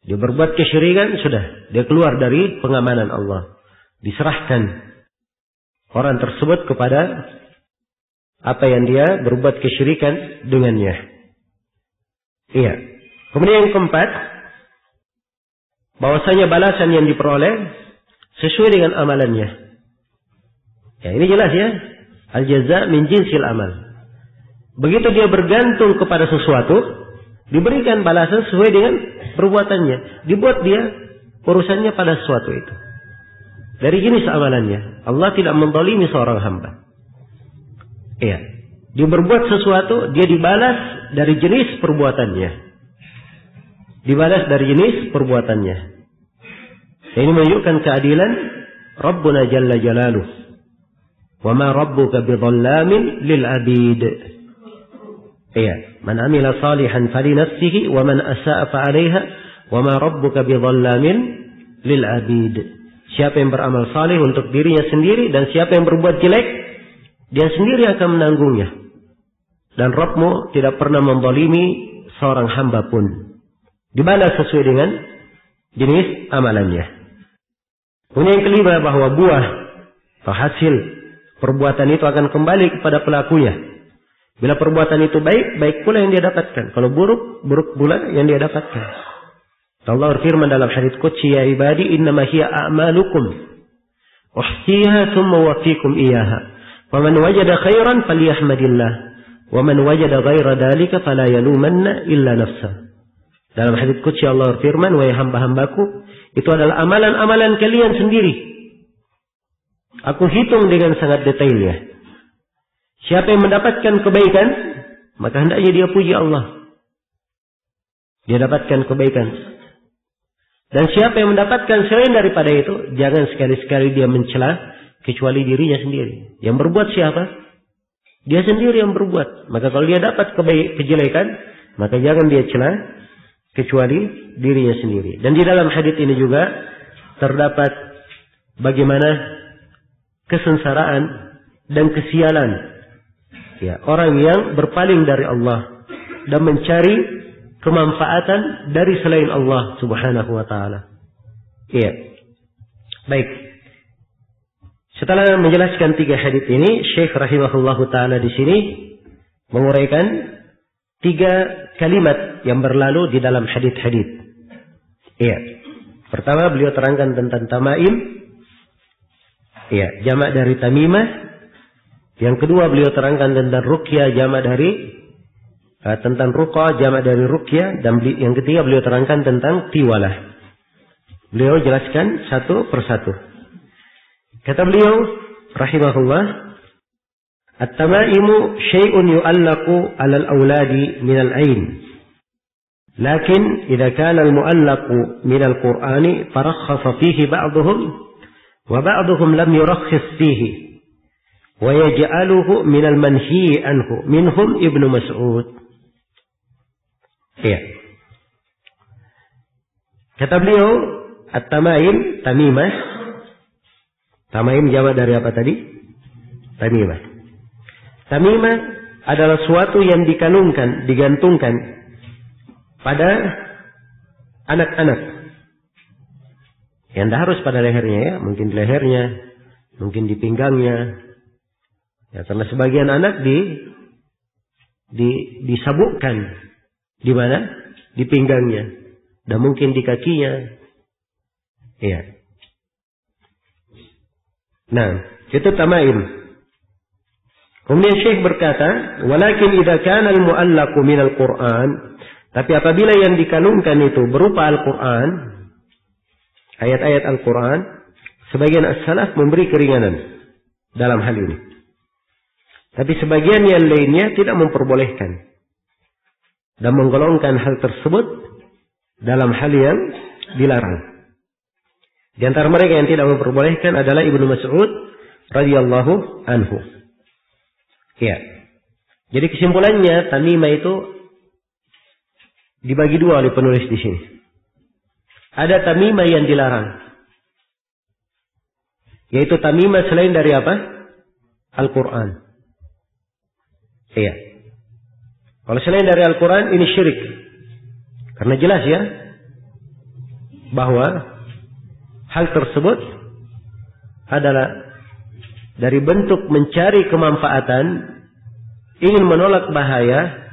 dia berbuat kesyirikan, sudah dia keluar dari pengamanan Allah. Diserahkan orang tersebut kepada apa yang dia berbuat kesyirikan dengannya. Iya. Kemudian yang keempat, bahwasanya balasan yang diperoleh sesuai dengan amalannya. Ya, ini jelas ya. Al-jaza min jinsil amal. Begitu dia bergantung kepada sesuatu, diberikan balasan sesuai dengan perbuatannya. Dibuat dia urusannya pada sesuatu itu. Dari jenis amalannya. Allah tidak menzalimi seorang hamba. Iya. Dia berbuat sesuatu, dia dibalas dari jenis perbuatannya. Dibalas dari jenis perbuatannya. Ini menunjukkan keadilan Rabbuna Jalla Jalaluh. Wa ma rabbuka bidhallamin lil abid. Iya, man amila salihan fali nafsihi wa man asa'a fa 'alaiha wa ma rabbuka bidhallamin lil abid. Siapa yang beramal saleh untuk dirinya sendiri dan siapa yang berbuat jelek, dia sendiri akan menanggungnya. Dan Rabbmu tidak pernah menzalimi seorang hamba pun. Dibalas sesuai dengan jenis amalannya. Kemudian yang kelima, bahwa buah atau hasil perbuatan itu akan kembali kepada pelakunya. Bila perbuatan itu baik, baik pula yang dia dapatkan. Kalau buruk, buruk pula yang dia dapatkan. Allah berfirman dalam hadits qudsi, ya ibadi innama hiya a'malukum uhsiha thumma wafikum iyaha. Faman wajada khairan falyahmadillah wa man wajada ghaira dzalika fala yalumanna illa nafsah. Dalam hadits qudsi Allah berfirman, wahai hamba-hambaku, itu adalah amalan-amalan kalian sendiri. Aku hitung dengan sangat detailnya. Siapa yang mendapatkan kebaikan, maka hendaknya dia puji Allah. Dia dapatkan kebaikan. Dan siapa yang mendapatkan selain daripada itu, jangan sekali-sekali dia mencela kecuali dirinya sendiri. Yang berbuat siapa? Dia sendiri yang berbuat. Maka kalau dia dapat kejelekan, maka jangan dia cela kecuali dirinya sendiri. Dan di dalam hadits ini juga terdapat bagaimana kesengsaraan dan kesialan ya, orang yang berpaling dari Allah dan mencari kemanfaatan dari selain Allah Subhanahu wa taala. Iya. Baik. Setelah menjelaskan 3 hadits ini, Syekh rahimahullahu taala di sini menguraikan 3 kalimat yang berlalu di dalam hadits-hadits. Iya. Pertama, beliau terangkan tentang tamaim. Iya, jamak dari tamimah. Yang kedua, beliau terangkan tentang ruqyah, jamak dari tentang ruqa, jamak dari ruqyah. Dan yang ketiga, beliau terangkan tentang tiwalah. Beliau jelaskan satu persatu. Kata beliau rahimahullah, at-tamaimu syai'un yu'allaqu 'ala al-auladi min al-'ain. Lakin idza kana al-mu'allaqu min al-Qur'ani farakhasa fihi ba'dhum wa ba'dhum lam yurakhis fihi. Wa yaj'aluhu min al-manhi anhu minhum Ibnu Mas'ud. Ya. Kata beliau, at-tamaim, tamimah. Tamaim jamak dari apa tadi? Tamimah. Tamimah adalah suatu yang dikalungkan, digantungkan pada anak-anak. Yang tidak harus pada lehernya ya, mungkin di lehernya, mungkin di pinggangnya. Ya, karena sebagian anak disabukkan di mana? Di pinggangnya, dan mungkin di kakinya. Iya. Nah, itu tamaim. Kemudian Syekh berkata, walakin idza kana al-mu'allaqu min al-Qur'an, tapi apabila yang dikalungkan itu berupa Al-Qur'an, ayat-ayat Al-Qur'an, sebagian as-salaf memberi keringanan dalam hal ini. Tapi sebagian yang lainnya tidak memperbolehkan dan menggolongkan hal tersebut dalam hal yang dilarang. Di antara mereka yang tidak memperbolehkan adalah Ibnu Mas'ud radhiyallahu anhu. Ya. Jadi kesimpulannya, tamimah itu dibagi dua oleh penulis di sini. Ada tamimah yang dilarang, yaitu tamimah selain dari apa? Al-Quran. Iya. Kalau selain dari Al-Quran, ini syirik. Karena jelas ya, bahwa hal tersebut adalah dari bentuk mencari kemanfaatan ingin menolak bahaya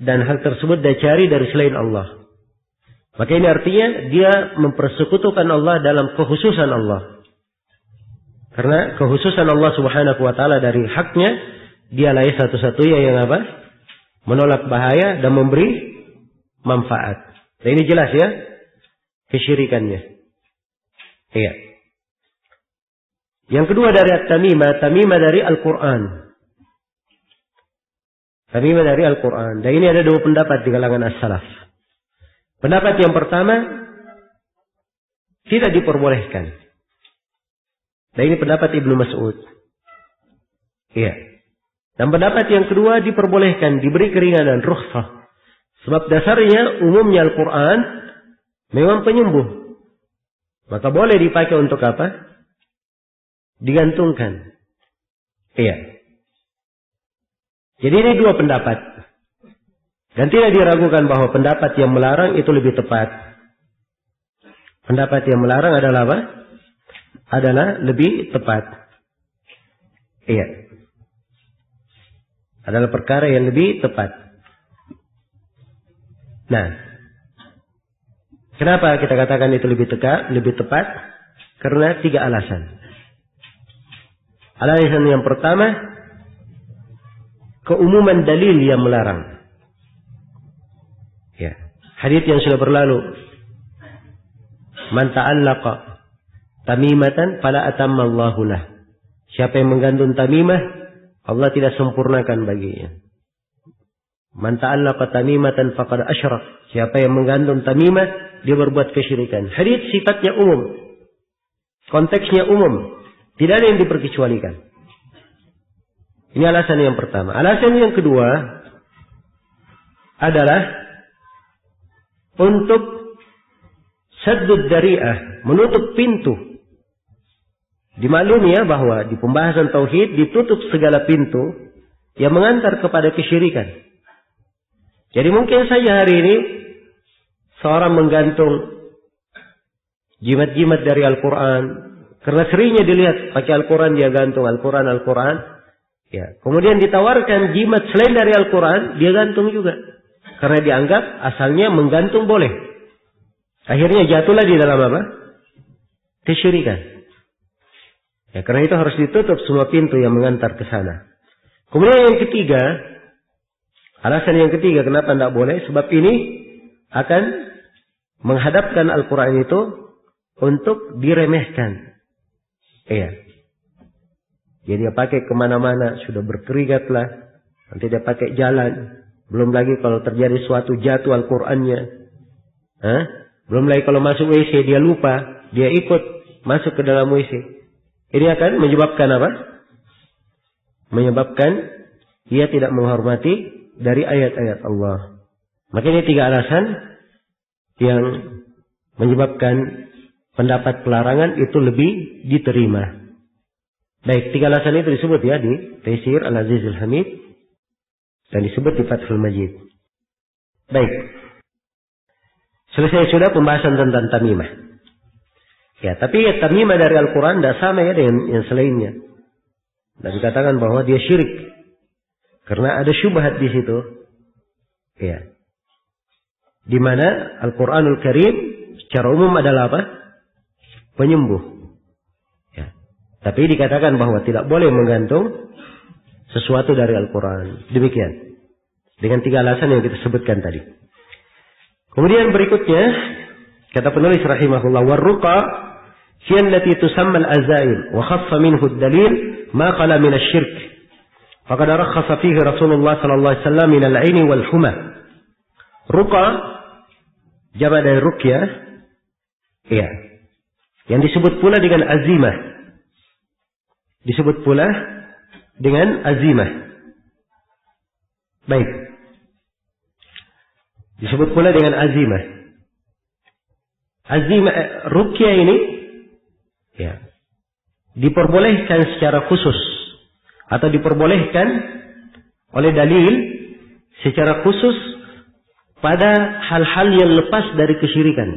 dan hal tersebut dia cari dari selain Allah. Maka ini artinya dia mempersekutukan Allah dalam kekhususan Allah. Karena kekhususan Allah Subhanahu wa taala dari haknya, dialah satu-satunya yang apa? Menolak bahaya dan memberi manfaat. Nah, ini jelas ya kesyirikannya. Iya. Yang kedua dari at-tamimah, tamimah dari Al-Qur'an. Tamimah dari Al-Qur'an. Dan ini ada dua pendapat di kalangan as-salaf. Pendapat yang pertama, tidak diperbolehkan. Dan ini pendapat Ibnu Mas'ud. Iya. Dan pendapat yang kedua, diperbolehkan, diberi keringanan, rukhsah. Sebab dasarnya, umumnya Al-Quran memang penyembuh. Maka boleh dipakai untuk apa? Digantungkan. Iya. Jadi ini dua pendapat. Dan tidak diragukan bahwa pendapat yang melarang itu lebih tepat. Pendapat yang melarang adalah apa? Adalah lebih tepat. Iya. Adalah perkara yang lebih tepat. Nah, kenapa kita katakan itu lebih tepat? Karena tiga alasan. Alasan yang pertama, keumuman dalil yang melarang. Ya, hadits yang sudah berlalu. Man ta'allaqa tamimatan fala atammallahu lah. Siapa yang menggantung tamimah, Allah tidak sempurnakan baginya. Man ta'allaqa tamimatan faqad asyrak. Siapa yang menggantung tamimah, dia berbuat kesyirikan. Hadits sifatnya umum. Konteksnya umum. Tidak ada yang diperkecualikan. Ini alasan yang pertama. Alasan yang kedua adalah untuk saddud dari'ah, menutup pintu. Dimaklumi ya bahwa di pembahasan tauhid ditutup segala pintu yang mengantar kepada kesyirikan. Jadi mungkin saja hari ini seorang menggantung jimat-jimat dari Al-Quran. Karena seringnya dilihat pakai Al-Quran, dia gantung Al-Quran. Ya. Kemudian ditawarkan jimat selain dari Al-Quran, dia gantung juga. Karena dianggap asalnya menggantung boleh. Akhirnya jatuhlah di dalam apa? Kesyirikan. Ya, karena itu harus ditutup semua pintu yang mengantar ke sana. Kemudian yang ketiga, alasan yang ketiga kenapa tidak boleh? Sebab ini akan menghadapkan Al-Quran itu untuk diremehkan. Iya. Jadi dia pakai kemana-mana, sudah berkeringat lah. Nanti dia pakai jalan. Belum lagi kalau terjadi suatu jatuh Al-Qurannya. Belum lagi kalau masuk WC dia lupa. Dia ikut masuk ke dalam WC. Ini akan menyebabkan apa? Menyebabkan dia tidak menghormati dari ayat-ayat Allah. Maka ini tiga alasan yang menyebabkan pendapat pelarangan itu lebih diterima. Baik, tiga alasan itu disebut ya di Taisir Al-Azizul Hamid. Dan disebut di Fathul Majid. Baik. Selesai sudah pembahasan tentang tamimah. Ya, tapi ya, tamimah dari Al-Quran tidak sama ya dengan yang selainnya. Dan dikatakan bahwa dia syirik. Karena ada syubhat di situ. Ya. Di mana Al-Quranul Karim secara umum adalah apa? Penyembuh. Ya. Tapi dikatakan bahwa tidak boleh menggantung sesuatu dari Al-Quran. Demikian. Dengan tiga alasan yang kita sebutkan tadi. Kemudian berikutnya, kata penulis rahimahullah, warruqa hiya allati tusamma al-azaim wa khaffa minhu ad-dalil ma qala min asy-syirk. Faqad rakhasa fihi Rasulullah sallallahu alaihi wasallam min al-'aini wal huma. Ruqa jama' dari ruqyah. Iya. Yang disebut pula dengan azimah. Disebut pula dengan azimah. Baik. Disebut pula dengan azimah. Azimah ruqyah ini ya diperbolehkan secara khusus atau diperbolehkan oleh dalil secara khusus pada hal-hal yang lepas dari kesyirikan.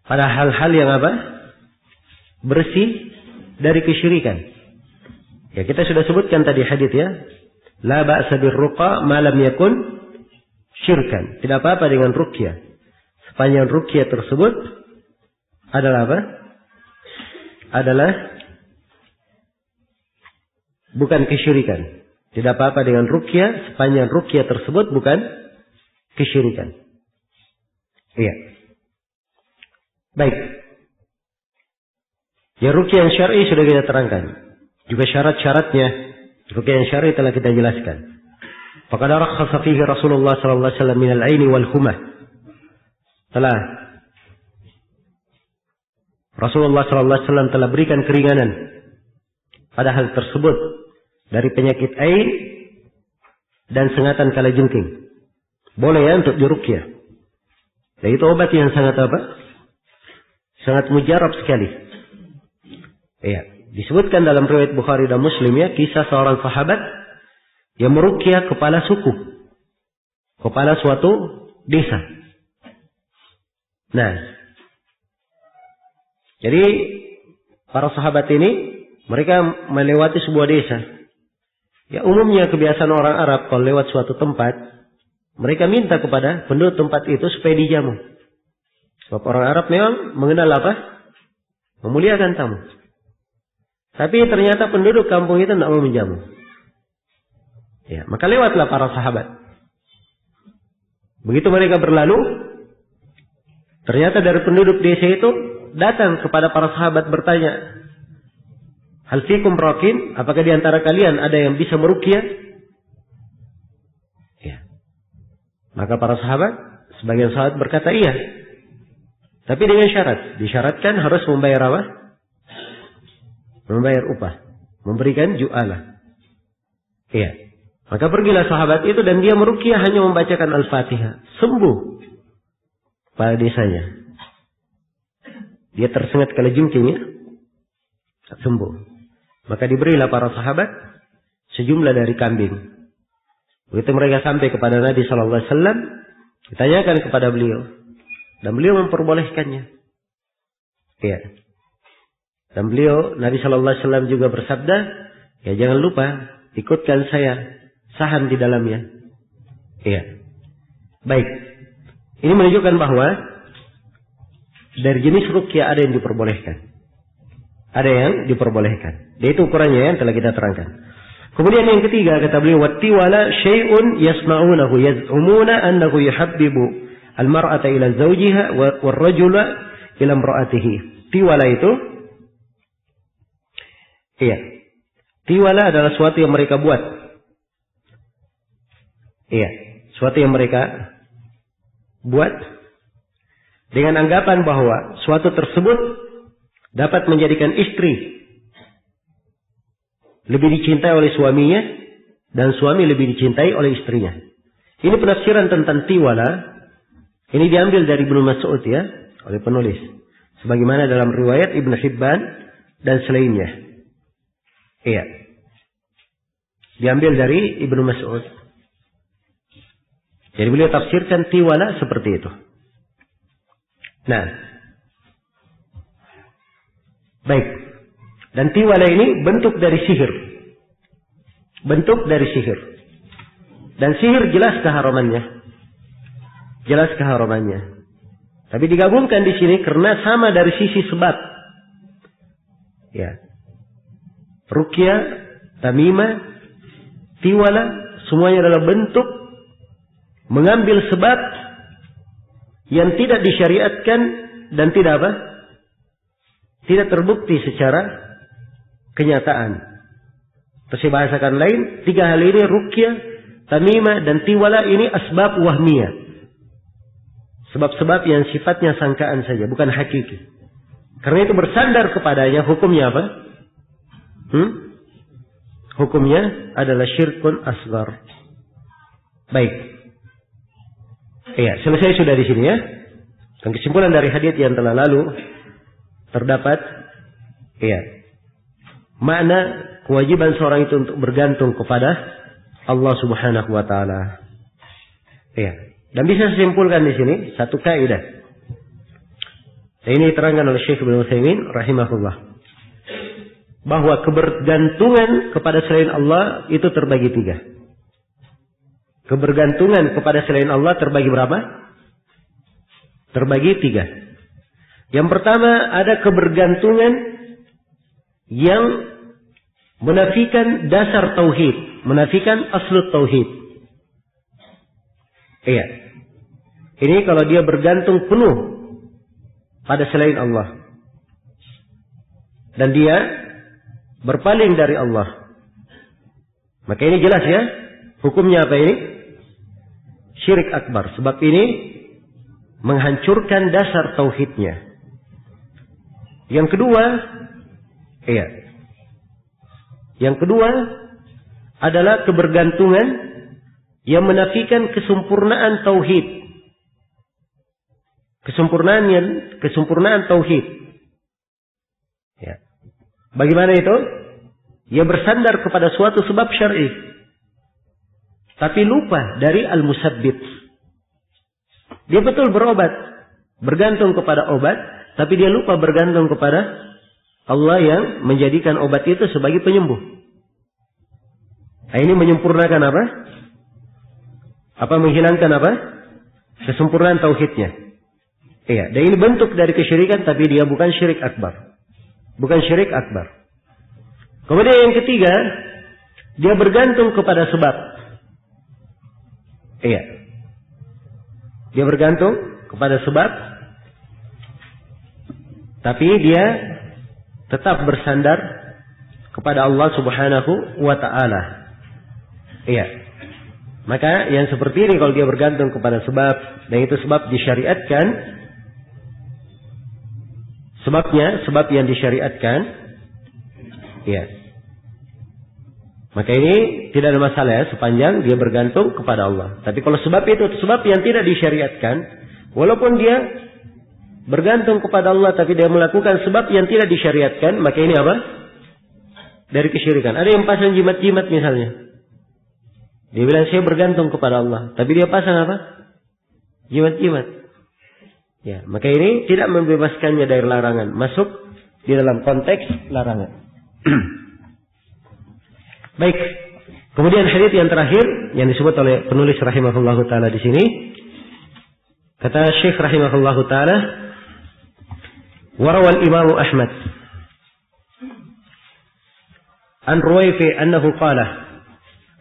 Pada hal-hal yang apa? Bersih dari kesyirikan. Ya, kita sudah sebutkan tadi hadits ya. La ba'sa birruqa ma lam yakun syirkan. Tidak apa-apa dengan ruqyah. Sepanjang ruqyah tersebut adalah apa? Adalah bukan kesyirikan. Tidak apa-apa dengan ruqyah sepanjang ruqyah tersebut bukan kesyirikan. Iya. Baik. Ya, ruqyah yang syar'i sudah kita terangkan. Juga syarat-syaratnya ruqyah yang syar'i telah kita jelaskan. Faqad rakhasa fihi Rasulullah sallallahu alaihi wasallam min al-'aini wal humah. Telah Rasulullah sallallahu alaihi wasallam telah berikan keringanan pada hal tersebut dari penyakit ain dan sengatan kalajengking. Boleh ya untuk diruqyah. Dan itu obat yang sangat apa? Sangat mujarab sekali. Ya, disebutkan dalam riwayat Bukhari dan Muslim ya, kisah seorang sahabat yang meruqyah kepala suku, kepala suatu desa. Nah, jadi para sahabat ini mereka melewati sebuah desa. Ya, umumnya kebiasaan orang Arab kalau lewat suatu tempat, mereka minta kepada penduduk tempat itu supaya dijamu. Sebab orang Arab memang mengenal apa? Memuliakan tamu. Tapi ternyata penduduk kampung itu tidak mau menjamu. Ya, maka lewatlah para sahabat. Begitu mereka berlalu, ternyata dari penduduk desa itu datang kepada para sahabat bertanya, hal fikum raqin? Apakah di antara kalian ada yang bisa meruqyah? Ya. Maka para sahabat, sebagian sahabat berkata iya. Tapi dengan syarat. Disyaratkan harus membayar apa? Membayar upah. Memberikan ju'alah. Iya. Maka pergilah sahabat itu dan dia meruqyah hanya membacakan Al-Fatihah. Sembuh pada desanya. Dia tersengat kalajengkingnya. Sembuh. Maka diberilah para sahabat sejumlah dari kambing. Begitu mereka sampai kepada Nabi sallallahu alaihi wasallam, ditanyakan kepada beliau dan beliau memperbolehkannya. Iya. Dan beliau Nabi sallallahu alaihi wasallam juga bersabda, ya jangan lupa ikutkan saya saham di dalamnya. Iya. Baik. Ini menunjukkan bahwa dari jenis ruqyah ada yang diperbolehkan. Ada yang diperbolehkan. Itu ukurannya yang telah kita terangkan. Kemudian yang ketiga kata beliau, wattiwala syai'un yasma'unahu yaz'umuna annahu yuhabbibu al-mar'ata ila zawjiha war-rajula ila imra'atihi. Tiwala itu iya. Tiwala adalah sesuatu yang mereka buat. Iya, sesuatu yang mereka buat dengan anggapan bahwa suatu tersebut dapat menjadikan istri lebih dicintai oleh suaminya dan suami lebih dicintai oleh istrinya. Ini penafsiran tentang tiwala. Ini diambil dari Ibnu Mas'ud ya, oleh penulis. Sebagaimana dalam riwayat Ibnu Hibban dan selainnya. Iya. Diambil dari Ibnu Mas'ud. Jadi beliau tafsirkan tiwala seperti itu. Nah. Baik. Dan tiwala ini bentuk dari sihir. Bentuk dari sihir. Dan sihir jelas keharamannya. Jelas keharamannya. Tapi digabungkan di sini karena sama dari sisi sebab. Ya. Ruqyah, tamimah, tiwala, semuanya adalah bentuk mengambil sebab yang tidak disyariatkan dan tidak apa? Tidak terbukti secara kenyataan. Terus dibahasakan lain, tiga hal ini ruqyah, tamimah dan tiwala ini asbab wahmiyah. Sebab-sebab yang sifatnya sangkaan saja, bukan hakiki. Karena itu bersandar kepadanya hukumnya apa? Hukumnya adalah syirkun asghar. Baik. Iya, selesai sudah di sini ya. Dan kesimpulan dari hadits yang telah lalu terdapat makna kewajiban seorang itu untuk bergantung kepada Allah Subhanahu wa taala. Iya. Dan bisa disimpulkan di sini satu kaidah. Ini diterangkan oleh Syekh Ibnu Utsaimin rahimahullah. bahwa kebergantungan kepada selain Allah itu terbagi 3. Kebergantungan kepada selain Allah terbagi berapa? Terbagi 3. Yang pertama ada kebergantungan yang menafikan dasar tauhid, menafikan aslut tauhid. Iya. Ini kalau dia bergantung penuh pada selain Allah. Dan dia berpaling dari Allah. Maka ini jelas ya. Hukumnya apa ini? Syirik akbar. Sebab ini menghancurkan dasar tauhidnya. Yang kedua, Yang kedua adalah kebergantungan yang menafikan kesempurnaan tauhid. Kesempurnaan tauhid. Ya. Bagaimana itu? Ia bersandar kepada suatu sebab syar'i, tapi lupa dari al-musabbib. Dia betul berobat, bergantung kepada obat, tapi dia lupa bergantung kepada Allah yang menjadikan obat itu sebagai penyembuh. Nah, ini menyempurnakan apa? Apa menghilangkan apa? Kesempurnaan tauhidnya. Iya, dan ini bentuk dari kesyirikan, tapi dia bukan syirik akbar. Bukan syirik akbar. Kemudian yang ketiga, dia bergantung kepada sebab. Iya. Dia bergantung kepada sebab, tapi dia tetap bersandar kepada Allah Subhanahu wa ta'ala. Iya. Maka yang seperti ini kalau dia bergantung kepada sebab, dan itu sebab disyariatkan, sebab yang disyariatkan, ya. Maka ini tidak ada masalah ya, sepanjang dia bergantung kepada Allah. Tapi kalau sebab itu sebab yang tidak disyariatkan, walaupun dia bergantung kepada Allah tapi dia melakukan sebab yang tidak disyariatkan, maka ini apa? Dari kesyirikan. Ada yang pasang jimat-jimat misalnya. Dia bilang saya bergantung kepada Allah, tapi dia pasang apa? Jimat-jimat. Ya, maka ini tidak membebaskannya dari larangan, masuk di dalam konteks larangan. Baik. Kemudian hadits yang terakhir yang disebut oleh penulis rahimahullahu taala di sini, kata Syekh rahimahullahu taala, warawal Imam Ahmad an Ruwayfi annahu qala,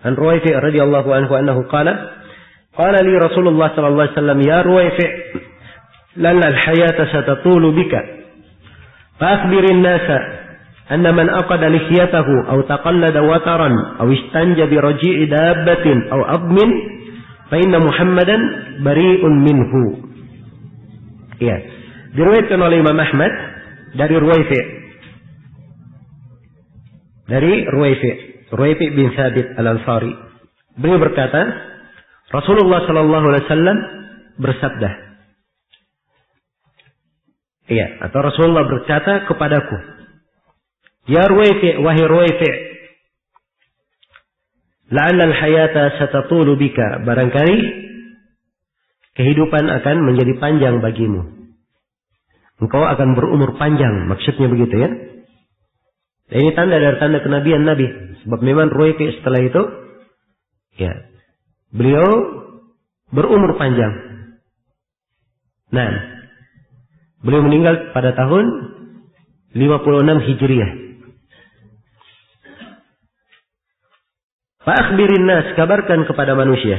an Ruwayfi radhiyallahu anhu annahu qala, qala li Rasulullah sallallahu alaihi wasallam, ya Ruwayfi, lalla al-hayata satatulu bika, fa akhbirin nasa أن من أقد لحيته أو تقلد وترا أو استنجى برجيع دابة أو عظم فإن محمدا بريء منه. Ya, diriwayatkan oleh Imam Ahmad dari Ruwayfi bin Thabit Al-Ansari. Beliau berkata, Rasulullah sallallahu alaihi wasallam bersabda. Iya, atau Rasulullah berkata kepadaku, ya Ruwayfi, wahai Ruwayfi, la'alla al-hayata satatulu bika, barangkali kehidupan akan menjadi panjang bagimu. Engkau akan berumur panjang, maksudnya begitu ya. Dan ini tanda dari tanda kenabian Nabi. Sebab memang Ruwayfi setelah itu, ya, beliau berumur panjang. Nah, beliau meninggal pada tahun 56 Hijriah. Fa'akhbirin nas, kabarkan kepada manusia,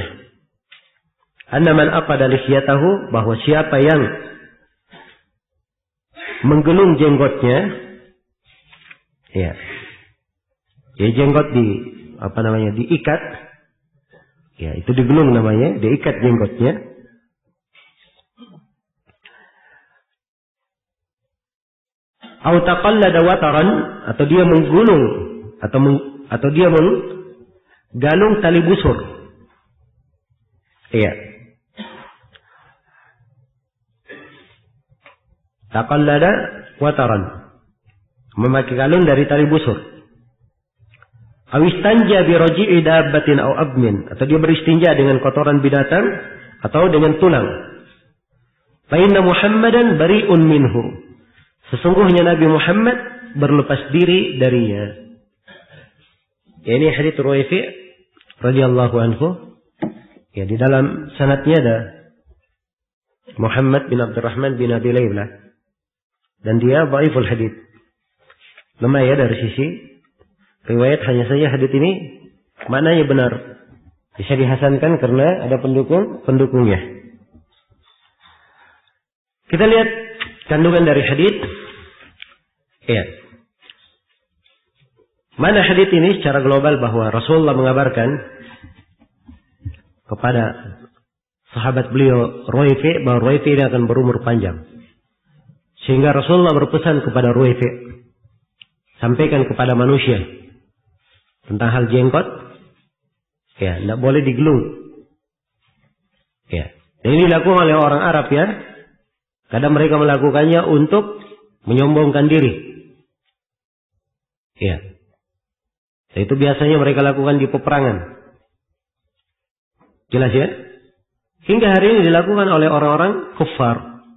anna man aqada lihyatahu, bahwa siapa yang menggelung jenggotnya, ya jenggot diikat, ya itu digelung namanya, diikat jenggotnya, au taqallada wataran, atau dia menggulung atau dia galung tali busur. Iya. Taqallada wataran, memakai galung dari tali busur. Awistanja bi raji'i dabbatin aw abmin, atau dia beristinja dengan kotoran binatang atau dengan tulang. Fa inna Muhammadan bari'un minhu, sesungguhnya Nabi Muhammad berlepas diri darinya. Ya, ini hadits Ruwaifi radhiyallahu anhu. Ya, di dalam sanadnya ada Muhammad bin Abdurrahman bin Abi Layla, dan dia dhaiful hadits. Lemah ya dari sisi riwayat, hanya saja hadits ini maknanya benar. Bisa dihasankan karena ada pendukungnya. Kita lihat kandungan dari hadits. Ya. Mana hadits ini secara global bahwa Rasulullah mengabarkan kepada sahabat beliau Ruwaifi bahwa Ruwaifi ini akan berumur panjang. Sehingga Rasulullah berpesan kepada Ruwaifi, sampaikan kepada manusia tentang hal jenggot. Ya, tidak boleh digelung. Ya. Dan ini dilakukan oleh orang Arab ya. Kadang mereka melakukannya untuk menyombongkan diri. Ya. Dan itu biasanya mereka lakukan di peperangan. Jelas ya? Hingga hari ini dilakukan oleh orang-orang kufar.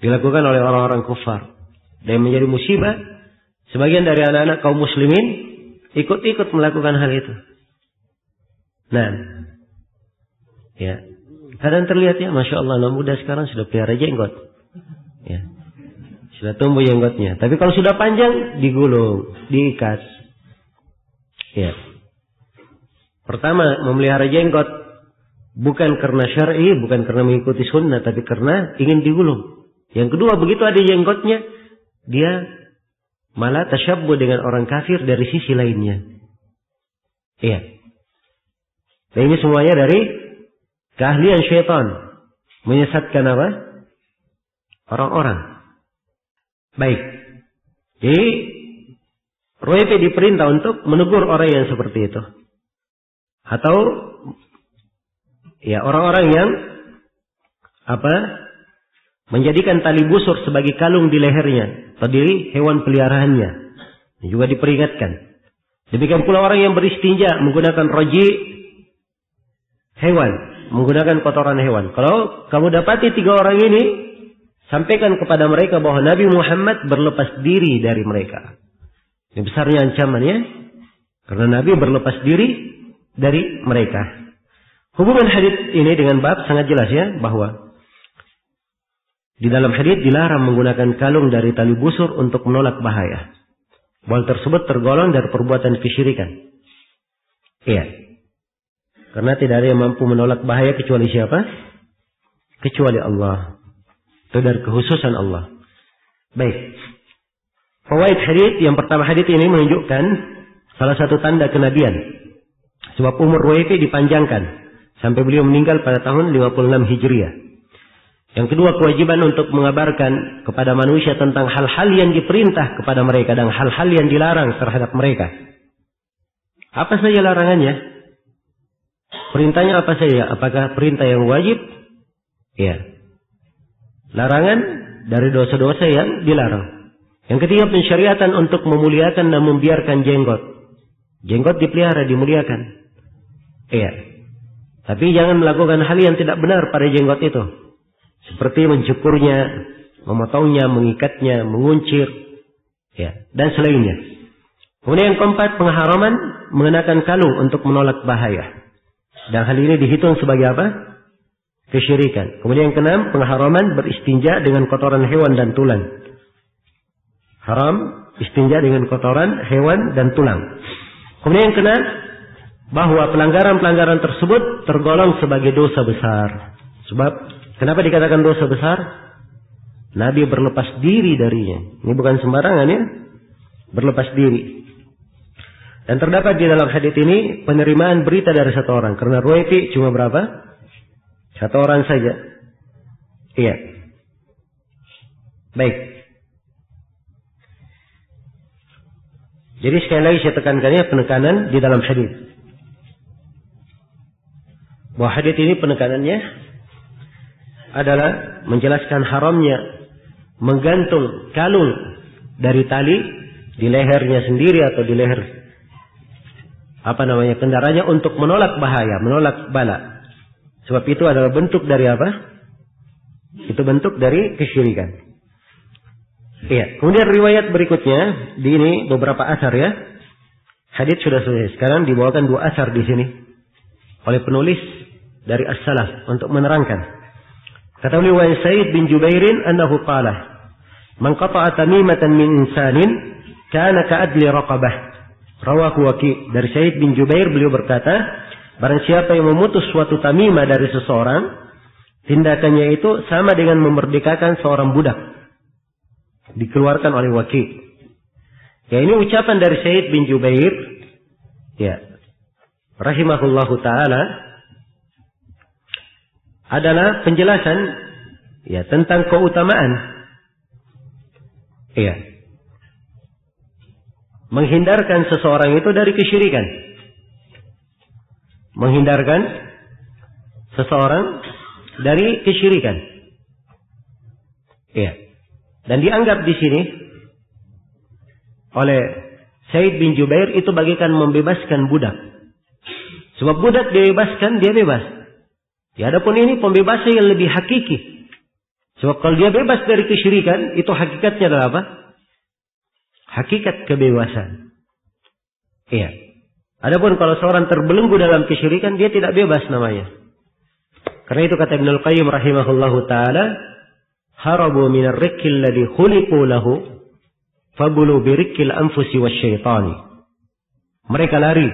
Dilakukan oleh orang-orang kufar. Dan menjadi musibah, sebagian dari anak-anak kaum muslimin ikut-ikut melakukan hal itu. Nah, ya, kadang terlihat ya, masya Allah, anak muda sekarang sudah pelihara jenggot, ya, sudah tumbuh jenggotnya. Tapi kalau sudah panjang, digulung, diikat. Ya, pertama memelihara jenggot bukan karena syar'i, bukan karena mengikuti sunnah, tapi karena ingin digulung. Yang kedua, begitu ada jenggotnya, dia malah tasyabbuh dengan orang kafir dari sisi lainnya. Iya. Dan ini semuanya dari keahlian syaitan menyesatkan apa? Orang-orang. Baik. Jadi Ruwaifi diperintah untuk menegur orang yang seperti itu. Atau ya orang-orang yang menjadikan tali busur sebagai kalung di lehernya atau di hewan peliharaannya. Ini juga diperingatkan. Demikian pula orang yang beristinja menggunakan roji hewan, menggunakan kotoran hewan. Kalau kamu dapati 3 orang ini, sampaikan kepada mereka bahwa Nabi Muhammad berlepas diri dari mereka. Ini besarnya ancamannya, karena Nabi berlepas diri dari mereka. Hubungan hadits ini dengan bab sangat jelas ya, bahwa di dalam hadits dilarang menggunakan kalung dari tali busur untuk menolak bahaya. Hal tersebut tergolong dari perbuatan kesyirikan. Iya. Karena tidak ada yang mampu menolak bahaya kecuali siapa? Kecuali Allah. Itu dari kekhususan Allah. Baik. Fawaid hadits, yang pertama hadits ini menunjukkan salah satu tanda kenabian. Sebab umur Ruwaifi dipanjangkan sampai beliau meninggal pada tahun 56 Hijriah. Yang kedua, kewajiban untuk mengabarkan kepada manusia tentang hal-hal yang diperintah kepada mereka dan hal-hal yang dilarang terhadap mereka. Apa saja larangannya? Perintahnya apa saja? Apakah perintah yang wajib? Ya. Larangan dari dosa-dosa yang dilarang. Yang ketiga, pensyariatan untuk memuliakan dan membiarkan jenggot. Jenggot dipelihara, dimuliakan. Iya. Tapi jangan melakukan hal yang tidak benar pada jenggot itu. Seperti mencukurnya, memotongnya, mengikatnya, menguncir, ya, dan selainnya. Kemudian yang keempat, pengharaman mengenakan kalung untuk menolak bahaya. Dan hal ini dihitung sebagai apa? Kesyirikan. Kemudian yang keenam, pengharaman beristinja dengan kotoran hewan dan tulang. Haram istinja dengan kotoran hewan dan tulang. Kemudian yang keenam, bahwa pelanggaran-pelanggaran tersebut tergolong sebagai dosa besar. Sebab kenapa dikatakan dosa besar? Nabi berlepas diri darinya. Ini bukan sembarangan ya. Berlepas diri. Dan terdapat di dalam hadits ini penerimaan berita dari satu orang. Karena Ruwaifi cuma berapa? Satu orang saja. Iya. Baik. Jadi sekali lagi saya tekankannya penekanan di dalam hadits. Bahwa hadits ini penekanannya adalah menjelaskan haramnya menggantung kalung dari tali di lehernya sendiri atau di leher kendaraannya untuk menolak bahaya, menolak bala. Sebab itu adalah bentuk dari apa? Itu bentuk dari kesyirikan. Iya. Kemudian riwayat berikutnya di ini beberapa asar ya. Hadits sudah selesai. Sekarang dibawakan 2 asar di sini oleh penulis dari as-salaf untuk menerangkan. Kata beliau Sa'id bin Jubairin annahu qala man qata'a tamimatan min insanin kana ka'adli raqabah. Rawahu Waki'. Dari Sa'id bin Jubair beliau berkata, barang siapa yang memutus suatu tamimah dari seseorang, tindakannya itu sama dengan memerdekakan seorang budak. Dikeluarkan oleh Waki'. Ya, ini ucapan dari Sa'id bin Jubair. Ya. Rahimahullahu ta'ala. Adalah penjelasan ya tentang keutamaan. Ya. Menghindarkan seseorang itu dari kesyirikan. Menghindarkan seseorang dari kesyirikan. Ya. Dan dianggap di sini oleh Sa'id bin Jubair itu bagaikan membebaskan budak. Sebab budak dibebaskan, dia bebas. Ya, adapun ini pembebasan yang lebih hakiki. Sebab kalau dia bebas dari kesyirikan, itu hakikatnya adalah apa? Hakikat kebebasan. Iya. Adapun kalau seorang terbelenggu dalam kesyirikan, dia tidak bebas namanya. Karena itu kata Ibnul Qayyim rahimahullahu ta'ala, harabu minar rikil ladhi khuliqu lahu, fabulu birikil anfusi wasyaitani. Mereka lari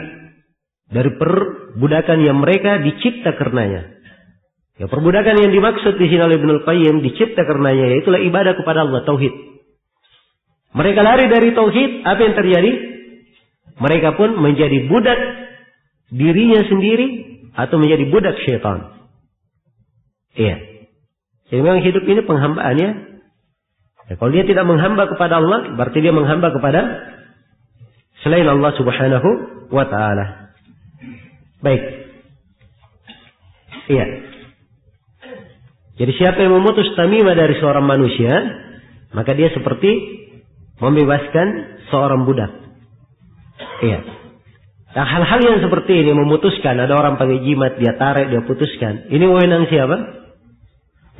dari perbudakan yang mereka dicipta karenanya. Ya, perbudakan yang dimaksud di sini oleh Ibnul Qayyim dicipta karenanya, yaitulah ibadah kepada Allah, tauhid. Mereka lari dari tauhid, apa yang terjadi? Mereka pun menjadi budak dirinya sendiri atau menjadi budak syaitan. Iya. Jadi memang hidup ini penghambaan ya. Ya, kalau dia tidak menghamba kepada Allah, berarti dia menghamba kepada selain Allah Subhanahu wa ta'ala. Baik. Iya. Jadi siapa yang memutus tamimah dari seorang manusia, maka dia seperti membebaskan seorang budak. Iya. Nah, hal-hal yang seperti ini memutuskan, ada orang pakai jimat, dia tarik, dia putuskan. Ini wewenang siapa?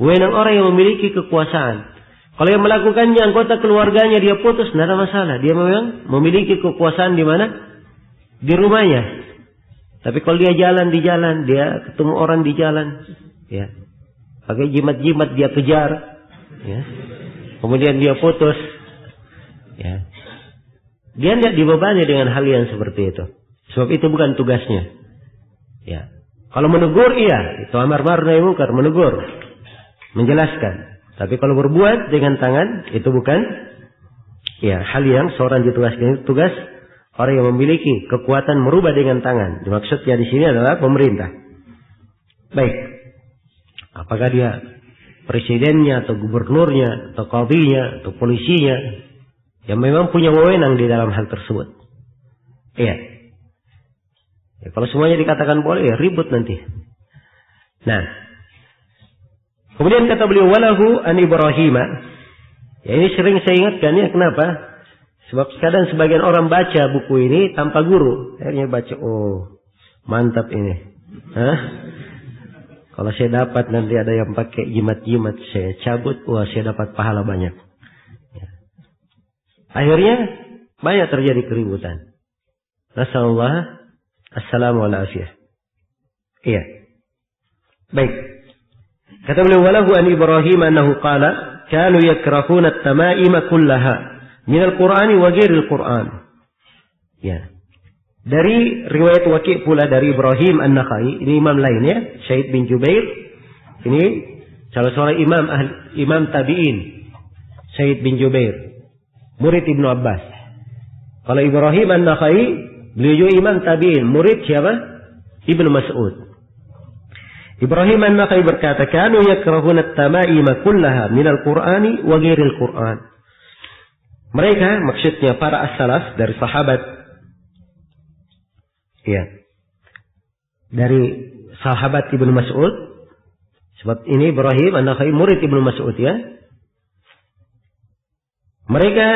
Wewenang orang yang memiliki kekuasaan. Kalau yang melakukannya anggota keluarganya dia putus, tidak ada masalah. Dia memang memiliki kekuasaan di mana? Di rumahnya. Tapi kalau dia jalan di jalan, dia ketemu orang di jalan, ya. Pakai jimat-jimat dia kejar, ya. Kemudian dia putus, ya. Dia tidak dibebani dengan hal yang seperti itu. Sebab itu bukan tugasnya. Ya. Kalau menegur, iya, itu amar ma'ruf nahi munkar, menegur, menjelaskan. Tapi kalau berbuat dengan tangan, itu bukan ya hal yang seorang ditugaskan. Itu tugas orang yang memiliki kekuatan merubah dengan tangan. Maksudnya di sini adalah pemerintah. Baik. Apakah dia presidennya atau gubernurnya atau qadhinya atau polisinya yang memang punya wewenang di dalam hal tersebut. Iya. Ya, kalau semuanya dikatakan boleh, ya ribut nanti. Nah, kemudian kata beliau walahu an Ibrahim. Ya, ini sering saya ingatkan ya, kenapa? Sebab kadang sebagian orang baca buku ini tanpa guru. Akhirnya baca, oh mantap ini. Hah? Kalau saya dapat nanti ada yang pakai jimat-jimat, saya cabut, wah saya dapat pahala banyak. Ya. Akhirnya banyak terjadi keributan. Nasallallahu assalamu alaikum. Iya. Baik. Kata beliau walahu an Ibrahim annahu qala kanu yakrahuna at-tama'ima kullaha min al-Qur'ani wa ghairi al-Qur'an. Ya. Dari riwayat Waki' pula dari Ibrahim An-Nakhai, ini imam lain ya, Sa'id bin Jubair. Ini salah seorang imam tabi'in, Sa'id bin Jubair, murid Ibnu Abbas. Kalau Ibrahim An-Nakhai, beliau juga imam tabi'in, murid siapa? Ibnu Mas'ud. Ibrahim An-Nakhai berkata, "Kanu yakrahuna at-tama'ima kullaha min al-Qur'ani wa ghairi al-Qur'an." Mereka, maksudnya para as-salaf dari sahabat, ya, dari sahabat Ibnu Mas'ud. Sebab ini Ibrahim An-Nakhai murid Ibnu Mas'ud ya. Mereka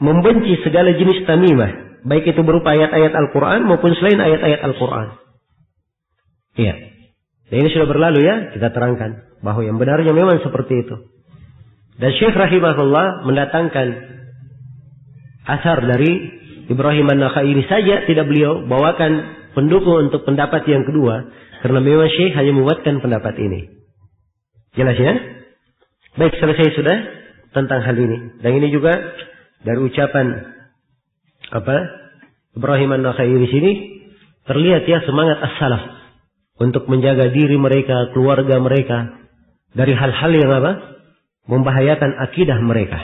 membenci segala jenis tamimah, baik itu berupa ayat-ayat Al-Quran maupun selain ayat-ayat Al-Quran. Iya. Dan ini sudah berlalu ya, kita terangkan bahwa yang benarnya memang seperti itu. Dan Syekh rahimahullah mendatangkan asar dari Ibrahim An-Nakha'i ini saja tidak beliau bawakan pendukung untuk pendapat yang kedua, karena memang Syekh hanya menguatkan pendapat ini. Jelas ya? Baik, selesai sudah tentang hal ini. Dan ini juga dari ucapan Ibrahim An-Nakha'i di sini terlihat ya semangat as-salaf untuk menjaga diri mereka, keluarga mereka dari hal-hal yang membahayakan akidah mereka.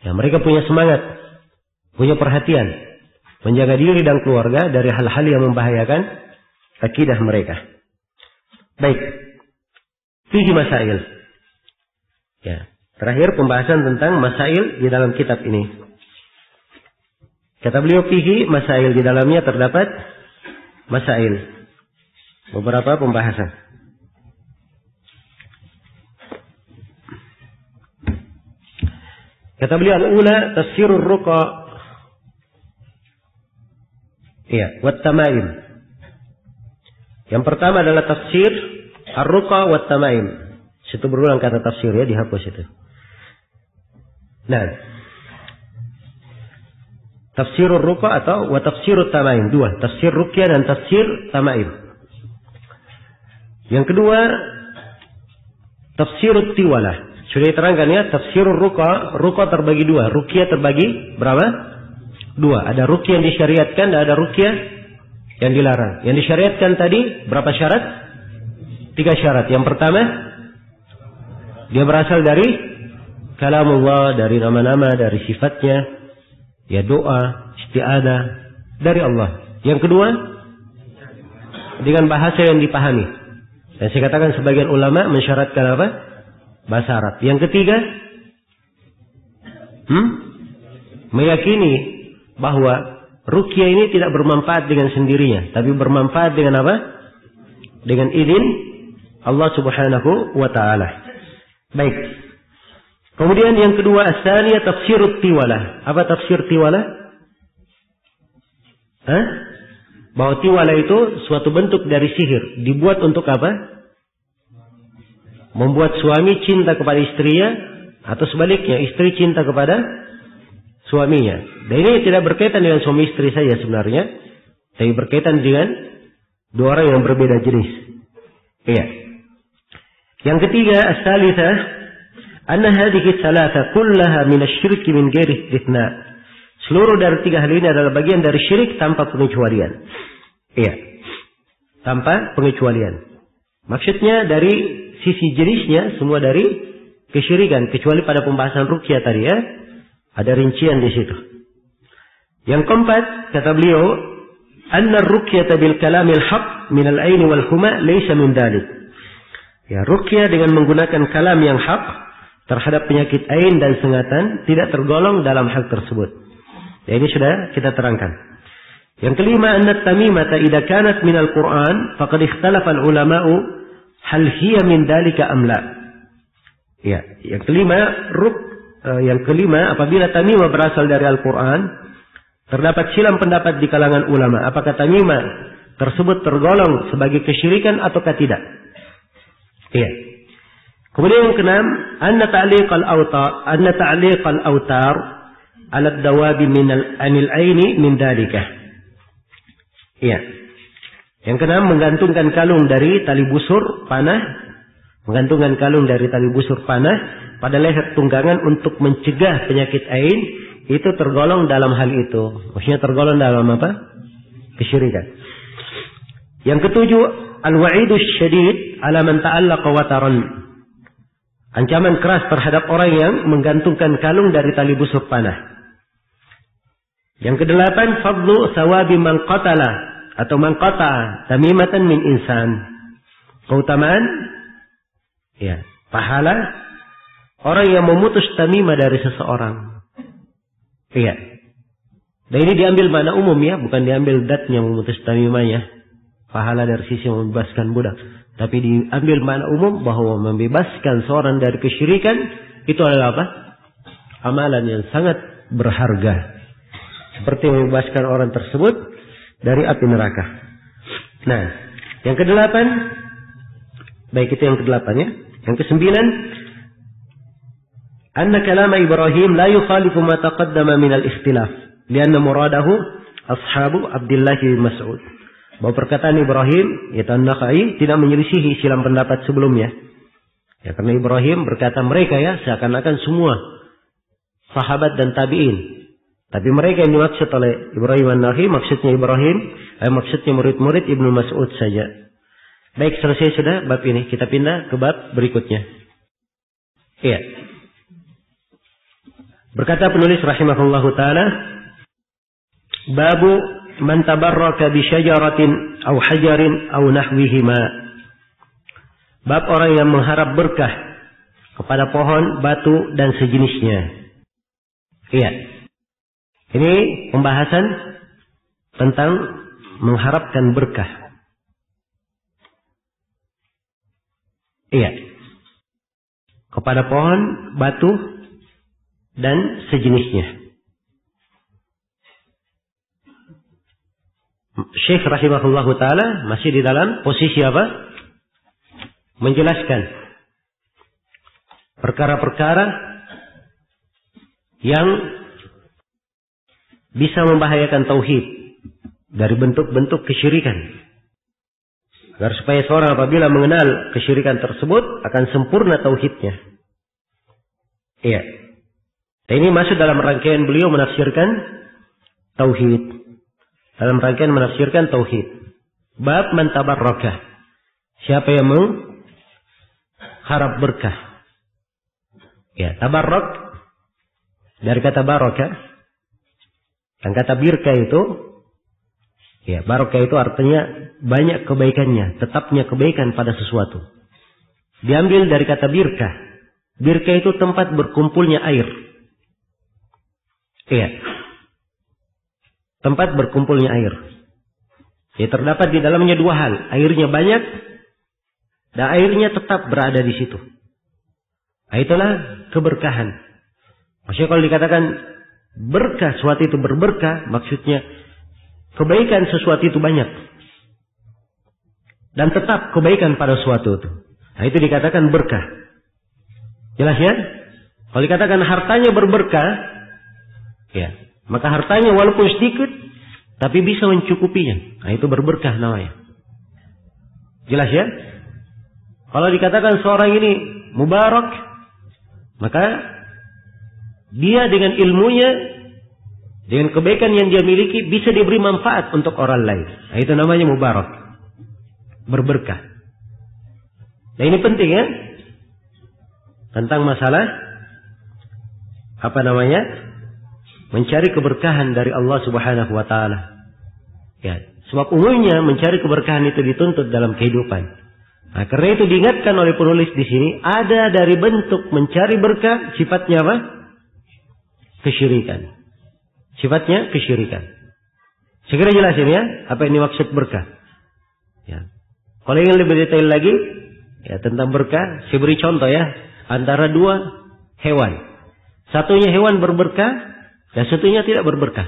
Ya, mereka punya semangat, punya perhatian menjaga diri dan keluarga dari hal-hal yang membahayakan akidah mereka. Baik. Fihi masail. Ya, terakhir pembahasan tentang masail di dalam kitab ini. Kata beliau fihi masail, di dalamnya terdapat masail. Beberapa pembahasan. Kata beliau al-ula tafsirur ruqa. Iya, wat tamaim. Yang pertama adalah tafsir ar-ruqa wat tamaim. Situ berulang kata tafsir ya, dihapus itu. Nah, tafsirur ruqa atau wa tafsirut tamaim, dua, tafsir ruqyah dan tafsir tamaim. Yang kedua, tafsirut tiwalah. Sudah diterangkan ya, tafsirur ruqa terbagi dua, ruqyah terbagi berapa? Dua. Ada ruqyah yang disyariatkan dan ada ruqyah yang dilarang. Yang disyariatkan tadi berapa syarat? 3 syarat. Yang pertama, dia berasal dari kalamullah, dari nama-nama, dari sifatnya, ya doa, isti'adah dari Allah. Yang kedua, dengan bahasa yang dipahami. Dan saya katakan sebagian ulama mensyaratkan apa? Bahasa Arab. Yang ketiga, meyakini bahwa ruqyah ini tidak bermanfaat dengan sendirinya, tapi bermanfaat dengan apa? Dengan izin Allah Subhanahu wa taala. Baik. Kemudian yang kedua, as-tsaniyah tafsirut tiwalah. Apa tafsir tiwalah? Bahwa tiwalah itu suatu bentuk dari sihir. Dibuat untuk apa? Membuat suami cinta kepada istrinya, atau sebaliknya istri cinta kepada suaminya. Dan ini tidak berkaitan dengan suami istri saja sebenarnya, tapi berkaitan dengan dua orang yang berbeda jenis. Iya. Yang ketiga, as-salitsah anna hadhihi tsalatsa kullaha min asy-syirki min ghairi istithna. Seluruh dari 3 hal ini adalah bagian dari syirik tanpa pengecualian. Iya. Tanpa pengecualian. Maksudnya dari sisi jenisnya semua dari kesyirikan, kecuali pada pembahasan ruqyah tadi ya. Ada rincian di situ. Yang keempat, kata beliau, anna ar-ruqyata bil kalamil haqq min al-ain wal huma laysa min dhalik. Ya, ruqyah dengan menggunakan kalam yang hak terhadap penyakit ain dan sengatan tidak tergolong dalam hal tersebut. Ya, ini sudah kita terangkan. Yang kelima, anna at-tamimata idza kanat min al-Qur'an faqad ikhtalafa al-ulama'u hal hiya min dhalika am la. Ya, yang kelima, apabila tamimah berasal dari Al-Qur'an, terdapat silang pendapat di kalangan ulama apakah tamimah tersebut tergolong sebagai kesyirikan ataukah tidak. Iya. Kemudian yang keenam, anna ta'liqal awtar ala ad-dawabi anil aini min dhalika. Iya. Yang keenam, menggantungkan kalung dari tali busur panah, pada leher tunggangan untuk mencegah penyakit ain, itu tergolong dalam hal itu. Maksudnya tergolong dalam apa? Kesyirikan. Yang ketujuh, al-wa'idus syadid ala man ta'allaqa wataran. Ancaman keras terhadap orang yang menggantungkan kalung dari tali busur panah. Yang kedelapan, fadlu sawabi man qatala atau man qata'a tamimatan min insan. Keutamaan, ya, pahala orang yang memutus tamimah dari seseorang. Iya. Dan ini diambil makna umum ya, bukan diambil datnya memutus tamimahnya. Pahala dari sisi membebaskan budak. Tapi diambil makna umum bahwa membebaskan seorang dari kesyirikan itu adalah apa? Amalan yang sangat berharga. Seperti membebaskan orang tersebut dari api neraka. Nah, yang kedelapan, baik itu yang kedelapan ya. Yang kesembilan, anna kalam Ibrahim la yukhalifu ma taqaddama min al-ikhtilaf, lianna muradahu ashabu Abdullah bin Mas'ud. Bahwa perkataan Ibrahim, yaitu An-Nakhai, tidak menyelisihi silam pendapat sebelumnya. Ya, karena Ibrahim berkata mereka ya, seakan-akan semua sahabat dan tabi'in. Tapi mereka yang dimaksud oleh Ibrahim An-Nakhai, maksudnya Ibrahim, maksudnya murid-murid Ibnu Mas'ud saja. Baik, selesai sudah bab ini. Kita pindah ke bab berikutnya. Iya. Berkata penulis rahimahullahu ta'ala, babu man tabarraka bi syajaratin aw hajarin aw nahwihima. Bab orang yang mengharap berkah kepada pohon, batu dan sejenisnya. Iya. Ini pembahasan tentang mengharapkan berkah. Iya. Kepada pohon, batu dan sejenisnya. Syekh rahimahullahu ta'ala masih di dalam posisi apa? Menjelaskan perkara-perkara yang bisa membahayakan tauhid dari bentuk-bentuk kesyirikan. Agar supaya seorang apabila mengenal kesyirikan tersebut akan sempurna tauhidnya. Iya. Ini masuk dalam rangkaian beliau menafsirkan tauhid. Dalam rangkaian menafsirkan tauhid. Bab man tabarraka. Siapa yang mengharap berkah. Ya, tabarrak dari kata baraka. Dan kata birka itu, ya, baraka itu artinya banyak kebaikannya, tetapnya kebaikan pada sesuatu. Diambil dari kata birka. Birka itu tempat berkumpulnya air. Iya. Tempat berkumpulnya air. Ya, terdapat di dalamnya dua hal. Airnya banyak dan airnya tetap berada di situ. Nah, itulah keberkahan. Maksudnya kalau dikatakan berkah, sesuatu itu berberkah, maksudnya kebaikan sesuatu itu banyak. Dan tetap kebaikan pada sesuatu itu. Nah, itu dikatakan berkah. Jelas ya? Kalau dikatakan hartanya berberkah, ya, maka hartanya walaupun sedikit, tapi bisa mencukupinya. Nah, itu berberkah namanya. Jelas ya? Kalau dikatakan seorang ini mubarak, maka dia dengan ilmunya, dengan kebaikan yang dia miliki, bisa diberi manfaat untuk orang lain. Nah, itu namanya mubarak. Berberkah. Nah, ini penting ya. Tentang masalah, mencari keberkahan dari Allah Subhanahu wa ta'ala. Ya, sebab umumnya mencari keberkahan itu dituntut dalam kehidupan. Nah, karena itu diingatkan oleh penulis di sini, ada dari bentuk mencari berkah sifatnya apa? Kesyirikan. Sifatnya kesyirikan. Segera jelasin ya, apa yang dimaksud berkah. Ya. Kalau ingin lebih detail lagi, ya, tentang berkah, saya beri contoh ya, antara dua hewan. Satunya hewan berberkah, dan satunya tidak berberkah.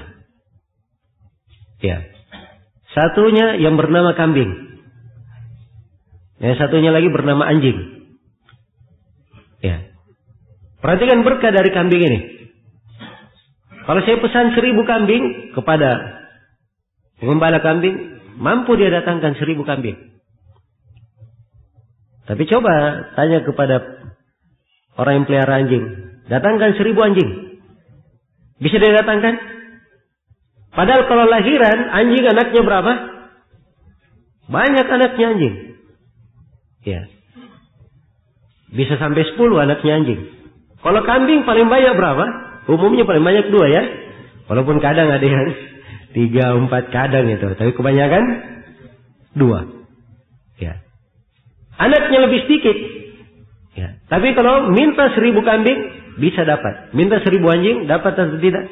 Ya. Satunya yang bernama kambing. Yang satunya lagi bernama anjing. Ya. Perhatikan berkah dari kambing ini. Kalau saya pesan 1000 kambing kepada pengembala kambing, mampu dia datangkan 1000 kambing. Tapi coba tanya kepada orang yang pelihara anjing, datangkan 1000 anjing. Bisa dia datangkan? Padahal kalau lahiran, anjing anaknya berapa? Banyak anaknya anjing. Ya. Bisa sampai 10 anaknya anjing. Kalau kambing paling banyak berapa? Umumnya paling banyak 2 ya. Walaupun kadang ada yang 3, 4 kadang itu. Tapi kebanyakan 2. Ya. Anaknya lebih sedikit. Ya. Tapi kalau minta 1000 kambing, bisa dapat. Minta 1000 anjing, dapat atau tidak?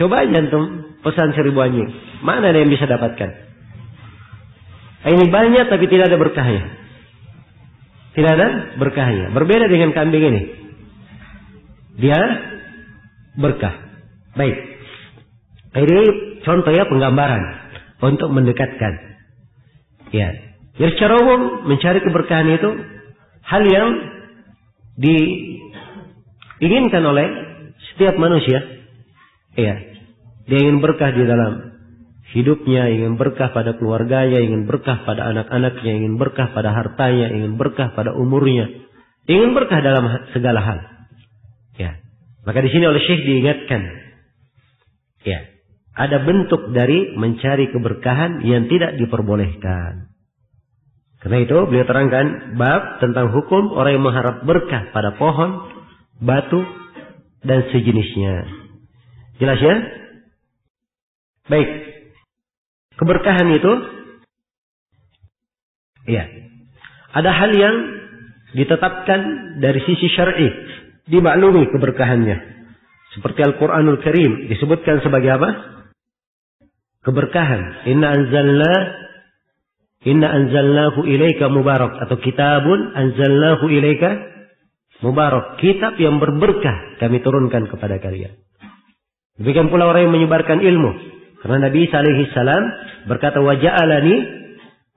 Coba aja antum pesan 1000 anjing. Mana ada yang bisa dapatkan? Ini banyak tapi tidak ada berkahnya. Tidak ada berkahnya. Berbeda dengan kambing ini. Dia berkah. Baik. Ini contoh ya, penggambaran untuk mendekatkan. Ya. Jadi secara umum mencari keberkahan itu hal yang inginkan oleh setiap manusia. Iya. Dia ingin berkah di dalam hidupnya, ingin berkah pada keluarganya, ingin berkah pada anak-anaknya, ingin berkah pada hartanya, ingin berkah pada umurnya, ingin berkah dalam segala hal. Ya. Maka di sini oleh Syekh diingatkan, ya, ada bentuk dari mencari keberkahan yang tidak diperbolehkan. Karena itu beliau terangkan bab tentang hukum orang yang mengharap berkah pada pohon, batu, dan sejenisnya. Jelas ya? Baik. Keberkahan itu, ya, ada hal yang ditetapkan dari sisi syar'i, dimaklumi keberkahannya. Seperti Al-Quranul Karim disebutkan sebagai apa? Keberkahan. Inna anzalnahu ilaika mubarak, atau kitabun anzalnahu ilaika mubarak. Kitab yang berberkah kami turunkan kepada kalian. Demikian pula orang yang menyebarkan ilmu. Karena Nabi Isa alaihi salam berkata, wa ja'alani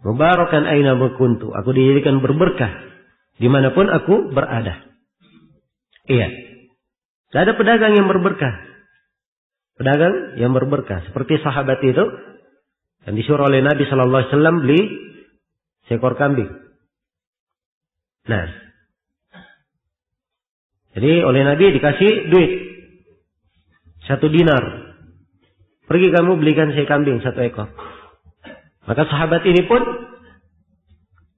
mubarakan aina ma kuntu. Aku dijadikan berberkah dimanapun aku berada. Iya. Tidak ada pedagang yang berberkah. Pedagang yang berberkah. Seperti sahabat itu yang disuruh oleh Nabi sallallahu alaihi wasallam beli seekor kambing. Nah, jadi oleh Nabi dikasih duit 1 dinar. Pergi kamu belikan seekor kambing 1 ekor. Maka sahabat ini pun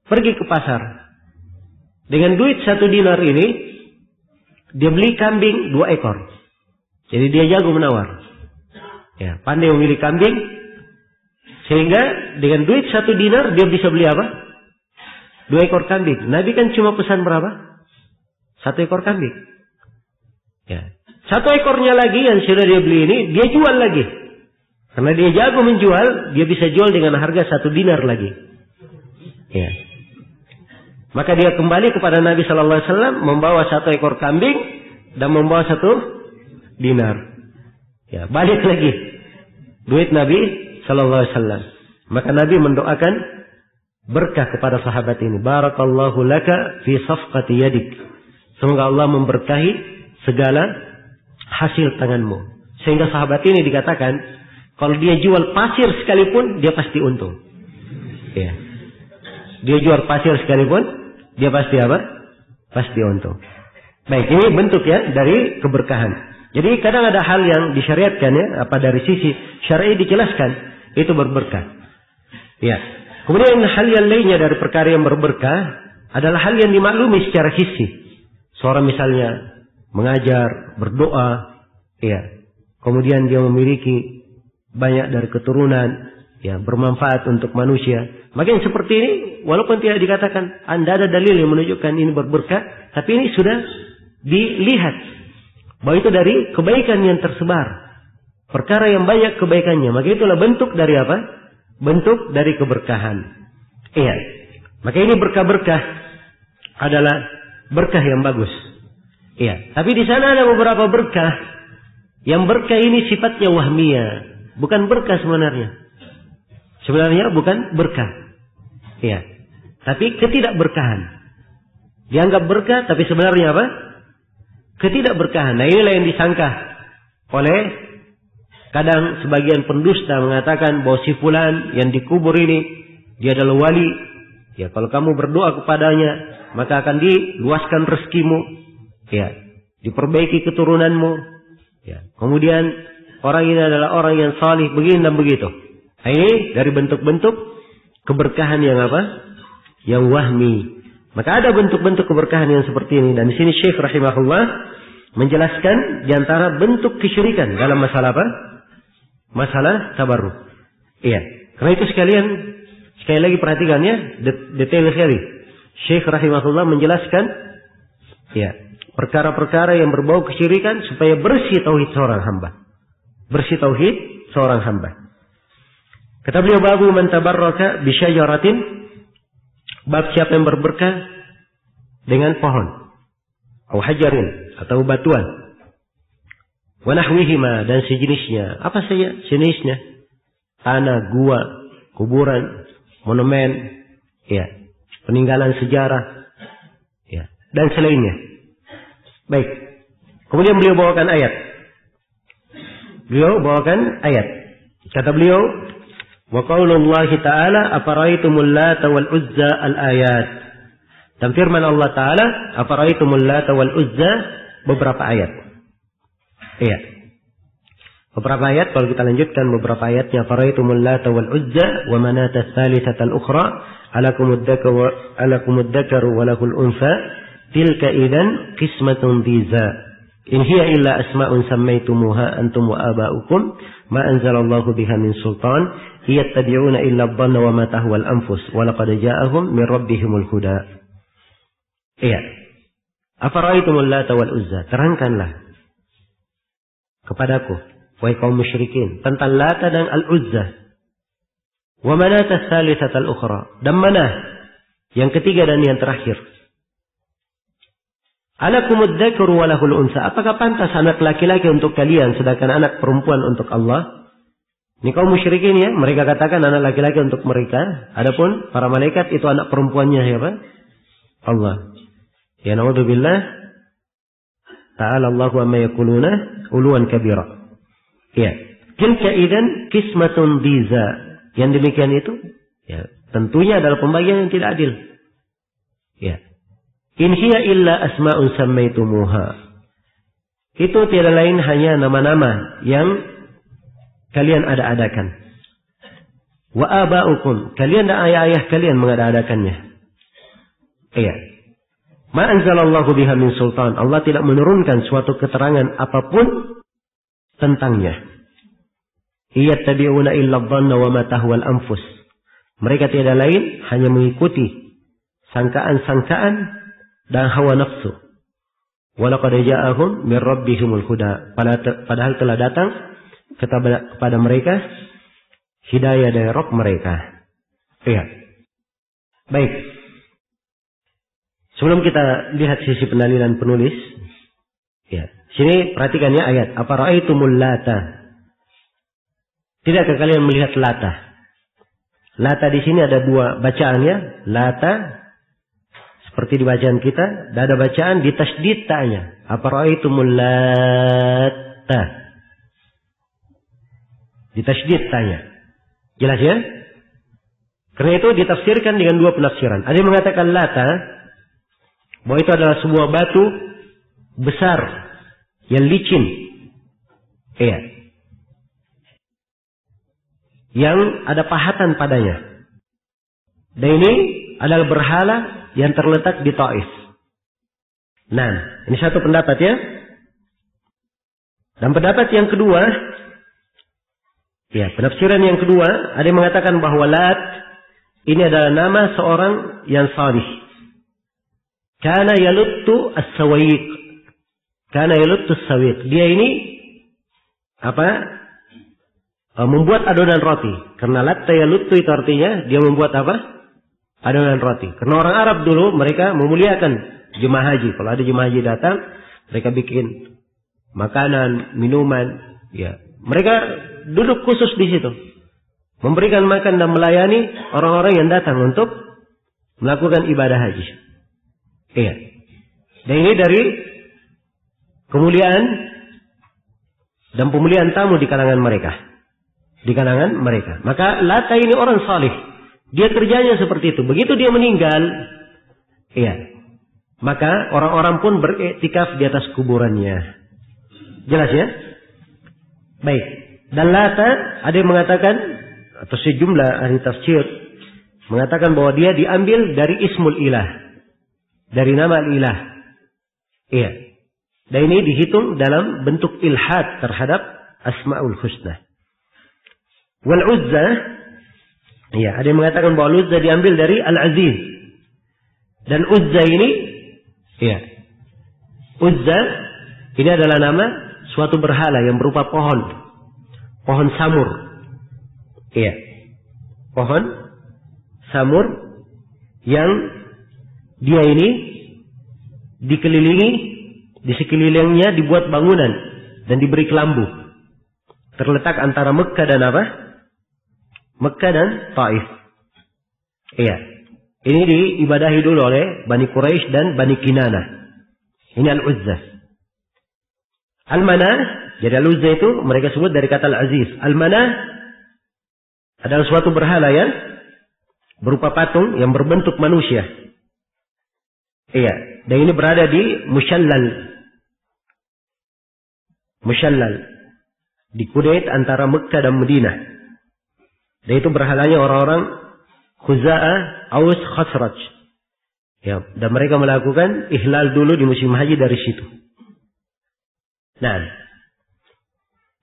pergi ke pasar. Dengan duit 1 dinar ini, dia beli kambing 2 ekor. Jadi dia jago menawar. Ya, pandai memilih kambing. Sehingga dengan duit 1 dinar dia bisa beli apa? 2 ekor kambing. Nabi kan cuma pesan berapa? 1 ekor kambing. Ya. 1 ekornya lagi yang sudah dia beli ini, dia jual lagi. Karena dia jago menjual, dia bisa jual dengan harga 1 dinar lagi. Ya. Maka dia kembali kepada Nabi Sallallahu Alaihi Wasallam membawa 1 ekor kambing dan membawa 1 dinar. Ya, balik lagi duit Nabi Sallallahu Alaihi Wasallam. Maka Nabi mendoakan berkah kepada sahabat ini. Barakallahu laka fi safqati yadik. Semoga Allah memberkahi segala hasil tanganmu. Sehingga sahabat ini dikatakan, kalau dia jual pasir sekalipun, dia pasti untung. Ya. Dia jual pasir sekalipun, dia pasti apa? Pasti untung. Baik, ini bentuk ya dari keberkahan. Jadi kadang ada hal yang disyariatkan ya, apa dari sisi syar'i dijelaskan, itu berberkah. Ya. Kemudian hal yang lainnya dari perkara yang berberkah adalah hal yang dimaklumi secara hissi. Seorang misalnya mengajar, berdoa, ya. Kemudian dia memiliki banyak dari keturunan, ya, bermanfaat untuk manusia. Maka yang seperti ini, walaupun tidak dikatakan, Anda ada dalil yang menunjukkan ini berberkah, tapi ini sudah dilihat bahwa itu dari kebaikan yang tersebar, perkara yang banyak kebaikannya. Maka itulah bentuk dari apa? Bentuk dari keberkahan. Iya. Maka ini berkah-berkah adalah berkah yang bagus. Iya. Tapi di sana ada beberapa berkah yang berkah ini sifatnya wahmiyah. Bukan berkah sebenarnya. Sebenarnya bukan berkah. Ya. Tapi ketidakberkahan. Dianggap berkah tapi sebenarnya apa? Ketidakberkahan. Nah, inilah yang disangka oleh kadang sebagian pendusta mengatakan bahwa si fulan yang dikubur ini dia adalah wali. Ya, kalau kamu berdoa kepadanya, maka akan diluaskan rezekimu. Ya, diperbaiki keturunanmu. Ya. Kemudian orang ini adalah orang yang salih, begini dan begitu. Nah, ini dari bentuk-bentuk keberkahan yang apa? Yang wahmi. Maka ada bentuk-bentuk keberkahan yang seperti ini. Dan di sini Syekh rahimahullah menjelaskan di antara bentuk kesyirikan dalam masalah apa? Masalah tabarruk. Iya. Karena itu sekali lagi perhatikan ya, detail sekali. Syekh rahimahullah menjelaskan ya, perkara-perkara yang berbau kesyirikan supaya bersih tauhid seorang hamba. Bersih tauhid seorang hamba. Kata beliau, babu man tabarraka bi syajaratin, bab siapa yang berberkah dengan pohon, atau hajarin, atau batuan, wa nahwihima, dan sejenisnya. Apa saja jenisnya? Tanah, gua, kuburan, monumen, ya, peninggalan sejarah, ya, dan selainnya. Baik. Kemudian beliau bawakan ayat. Kata beliau, wa qaulullahi ta'ala afara'aitumul lata wal uzza al-ayat. Dan firman Allah Ta'ala, afara'aitumul lata wal uzza, beberapa ayat. Iya. Beberapa ayat, kalau kita lanjutkan beberapa ayatnya, afara'aitumul lata wal uzza wa manata tsalitsatal ukhra alakumud dzakaru wa lahul unsa tilka idzan qismatun diza. In hiya illa asma'un sammaytumuha antum wa aba'ukum ma anzalallahu biha min sultan yattabi'una illa dhanna wa ma tahwal anfus wa laqad ja'ahum min rabbihimul huda. Iya. Afara'aitumul lata wal uzza, terangkanlah kepadaku wahai kaum musyrikin tentang Lata dan Al-Uzza. Wa manata tsalitsatal ukhra, dan Manah yang ketiga dan yang terakhir. Alakumud dzakaru wa lahul unsa, apakah pantas anak laki-laki untuk kalian sedangkan anak perempuan untuk Allah? Ini kaum musyrikin ya, mereka katakan anak laki-laki untuk mereka, adapun para malaikat itu anak perempuannya siapa? Allah. Ya naudzubillah, ta'ala Allahu amma yaquluna uluwan kabira. Ya, tilka idzan qismatun diza. Yang demikian itu ya, tentunya adalah pembagian yang tidak adil. Ya. In hiya illa asma'un sammaitumuha. Itu tiada lain hanya nama-nama yang kalian ada-adakan. Wa aba'ukum, kalian dan ayah-ayah kalian mengada-adakannya. Iya. Ma anzalallahu biha min sultan. Allah tidak menurunkan suatu keterangan apapun tentangnya. Iyattabi'una illa dhanna wa ma tahwal anfus. Mereka tiada lain hanya mengikuti sangkaan-sangkaan dan hawa nafsu. Walaqad ja'ahum min rabbihimul huda. Padahal telah datang kepada mereka hidayah dari Rabb mereka. Iya. Baik. Sebelum kita lihat sisi pendalilan penulis, ya. Sini perhatikan ya ayat. Afara'aitumul lata. Tidakkah kalian melihat Lata? Lata di sini ada dua bacaan ya. Lata seperti di bacaan kita, dan ada bacaan di tasydid ta'nya. Afara'aitumul lata. Di tasydid ta'nya. Jelas ya? Karena itu ditafsirkan dengan dua penafsiran. Ada yang mengatakan Lata bahwa itu adalah sebuah batu besar yang licin. Iya. Yang ada pahatan padanya. Dan ini adalah berhala yang terletak di Taif. Nah, ini satu pendapat ya. Dan pendapat yang kedua, ya, penafsiran yang kedua, ada yang mengatakan bahwa Lat ini adalah nama seorang yang salih. Kana yaluttu as-sawiq. Kana yaluttu as-sawiq. Dia ini apa? Membuat adonan roti. Karena latta yaluttu itu artinya dia membuat apa? Adonan roti. Karena orang Arab dulu mereka memuliakan jemaah haji. Kalau ada jemaah haji datang, mereka bikin makanan, minuman. Ya, mereka duduk khusus di situ, memberikan makan dan melayani orang-orang yang datang untuk melakukan ibadah haji. Iya. Dan ini dari kemuliaan dan pemuliaan tamu di kalangan mereka. Di kalangan mereka. Maka Lata ini orang salih. Dia kerjanya seperti itu. Begitu dia meninggal, iya, maka orang-orang pun beriktikaf di atas kuburannya. Jelas ya? Baik. Dan Lata, ada yang mengatakan, atau sejumlah ahli tafsir mengatakan bahwa dia diambil dari ismul ilah, dari nama ilah. Iya. Dan ini dihitung dalam bentuk ilhad terhadap Asmaul Husna. Wal Uzza, ya, ada yang mengatakan bahwa Uzza diambil dari Al-Aziz. Dan Uzza ini, ya, Uzza ini adalah nama suatu berhala yang berupa pohon samur. Iya. Pohon samur yang dia ini dikelilingi, di sekelilingnya dibuat bangunan dan diberi kelambu. Terletak antara Mekah dan apa? Mekah dan Taif. Iya. Ini diibadahi dulu oleh Bani Quraisy dan Bani Kinanah. Ini Al-Uzza. Al-Manah, jadi Al-Uzza itu mereka sebut dari kata Al-Aziz. Al-Manah adalah suatu berhala yang berupa patung yang berbentuk manusia. Iya, dan ini berada di Mushallal. Di Kuwait antara Mekah dan Madinah. Dan itu berhalanya orang-orang Khuza'ah, Aus, Khazraj. Ya, dan mereka melakukan ihlal dulu di musim haji dari situ. Nah,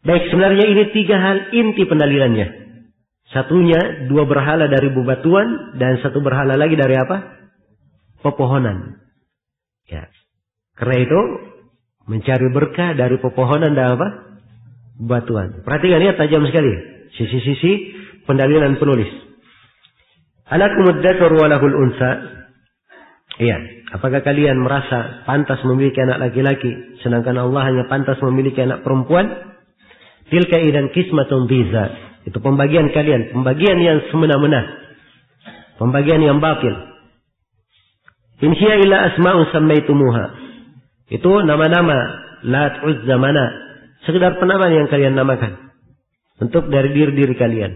baik, sebenarnya ini 3 hal inti pendalilannya. Satunya 2 berhala dari bebatuan dan 1 berhala lagi dari apa? Pepohonan. Ya. Karena itu mencari berkah dari pepohonan dan apa? Bebatuan. Perhatikan ya, tajam sekali sisi-sisi pendalilan penulis. Alakumud dzakar wa lahul unsa. Iya, apakah kalian merasa pantas memiliki anak laki-laki sedangkan Allah hanya pantas memiliki anak perempuan? Tilka idan qismatun dhiza. Itu pembagian kalian, pembagian yang semena-mena. Pembagian yang batil. In hiya illa asma'un sammaitumuha. Itu nama-nama Lat, Uzza, Mana. Sekedar penamaan yang kalian namakan. Untuk dari diri-diri kalian.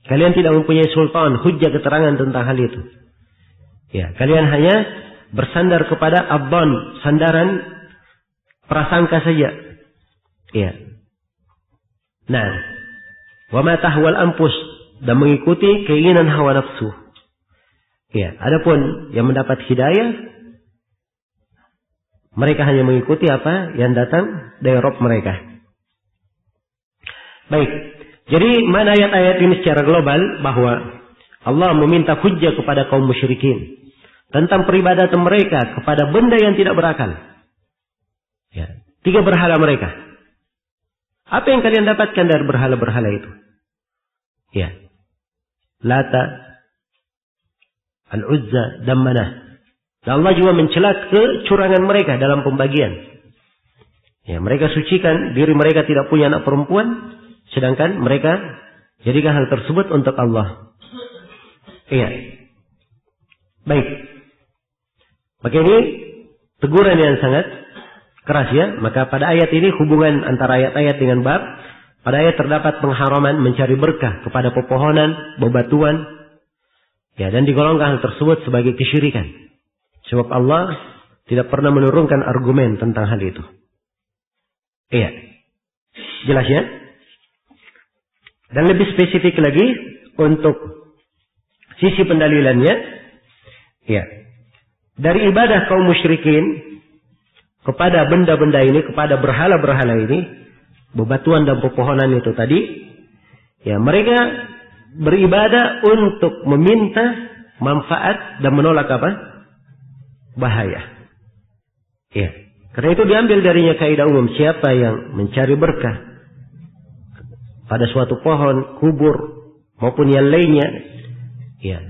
Kalian tidak mempunyai sultan, hujjah keterangan tentang hal itu. Ya, kalian hanya bersandar kepada abban, sandaran prasangka saja. Ya. Nah, wa ma tahwal anfus, dan mengikuti keinginan hawa nafsu. Ya, adapun yang mendapat hidayah, mereka hanya mengikuti apa yang datang dari Rabb mereka. Baik. Jadi mana ayat-ayat ini secara global bahwa Allah meminta hujjah kepada kaum musyrikin tentang peribadatan mereka kepada benda yang tidak berakal. Ya, 3 berhala mereka. Apa yang kalian dapatkan dari berhala-berhala itu? Ya. Lata, Al-Uzza, dan Manah. Dan Allah juga mencela kecurangan mereka dalam pembagian. Ya, mereka sucikan diri mereka tidak punya anak perempuan, sedangkan mereka jadikan hal tersebut untuk Allah. Iya. Baik. Maka ini teguran yang sangat keras ya. Maka pada ayat ini hubungan antara ayat-ayat dengan bab. Pada ayat terdapat pengharaman mencari berkah kepada pepohonan, bebatuan. Ya, dan digolongkan hal tersebut sebagai kesyirikan. Sebab Allah tidak pernah menurunkan argumen tentang hal itu. Iya. Jelas ya? Dan lebih spesifik lagi untuk sisi pendalilannya, ya, dari ibadah kaum musyrikin kepada benda-benda ini, kepada berhala-berhala ini, bebatuan dan pepohonan itu tadi, ya, mereka beribadah untuk meminta manfaat dan menolak apa? Bahaya. Ya, karena itu diambil darinya kaidah umum, siapa yang mencari berkah pada suatu pohon, kubur, maupun yang lainnya, ya,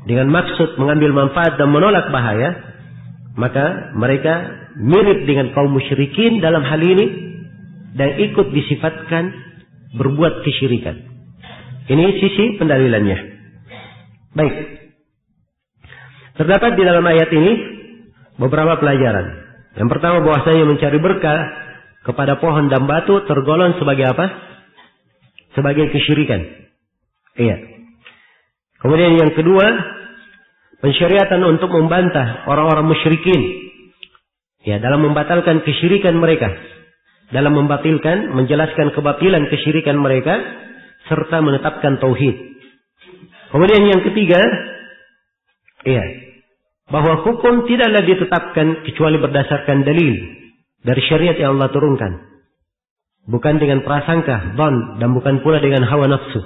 dengan maksud mengambil manfaat dan menolak bahaya, maka mereka mirip dengan kaum musyrikin dalam hal ini dan ikut disifatkan berbuat kesyirikan. Ini sisi pendalilannya. Baik. Terdapat di dalam ayat ini beberapa pelajaran. Yang pertama, bahwasanya mencari berkah kepada pohon dan batu tergolong sebagai apa? Sebagai kesyirikan. Iya. Kemudian yang kedua, pensyariatan untuk membantah orang-orang musyrikin. Ya, dalam membatalkan kesyirikan mereka. Dalam membatalkan, menjelaskan kebatilan kesyirikan mereka. Serta menetapkan tauhid. Kemudian yang ketiga, iya, bahwa hukum tidaklah ditetapkan kecuali berdasarkan dalil dari syariat yang Allah turunkan. Bukan dengan prasangka, dhon, dan bukan pula dengan hawa nafsu.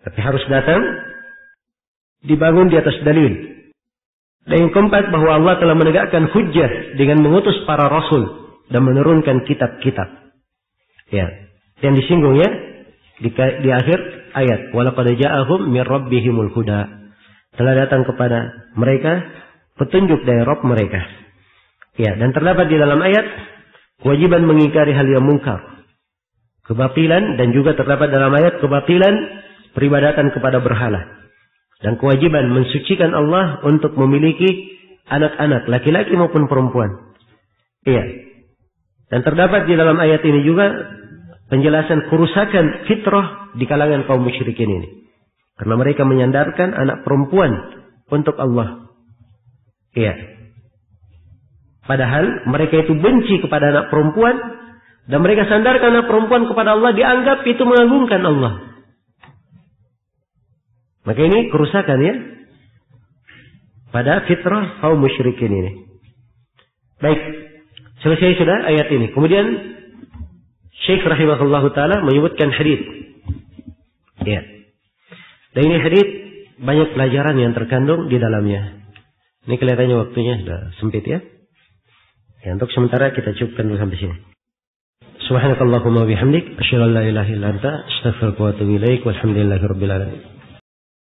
Tapi harus datang, dibangun di atas dalil. Dan yang keempat, bahwa Allah telah menegakkan hujjah dengan mengutus para rasul dan menurunkan kitab-kitab. Ya, yang disinggung ya di akhir ayat, walaqad ja'ahum min rabbihimul huda. Telah datang kepada mereka petunjuk dari Rabb mereka. Ya, dan terdapat di dalam ayat kewajiban mengingkari hal yang mungkar, kebatilan, dan juga terdapat dalam ayat kebatilan peribadatan kepada berhala, dan kewajiban mensucikan Allah untuk memiliki anak-anak laki-laki maupun perempuan. Iya. Dan terdapat di dalam ayat ini juga penjelasan kerusakan fitrah di kalangan kaum musyrikin ini. Karena mereka menyandarkan anak perempuan untuk Allah. Iya. Padahal mereka itu benci kepada anak perempuan. Dan mereka sandarkan anak perempuan kepada Allah. Dianggap itu mengagungkan Allah. Maka ini kerusakan ya. Pada fitrah kaum musyrikin ini. Baik. Selesai sudah ayat ini. Kemudian Syekh rahimahullahu ta'ala menyebutkan hadits. Ya. Dan ini hadits banyak pelajaran yang terkandung di dalamnya. Ini kelihatannya waktunya sudah sempit ya. Ya, untuk sementara kita cukupkan dulu sampai sini. Subhanakallahumma bihamdik asyhadu an la ilaha illa anta astaghfiruka wa atubu ilaik walhamdulillahirabbil alamin.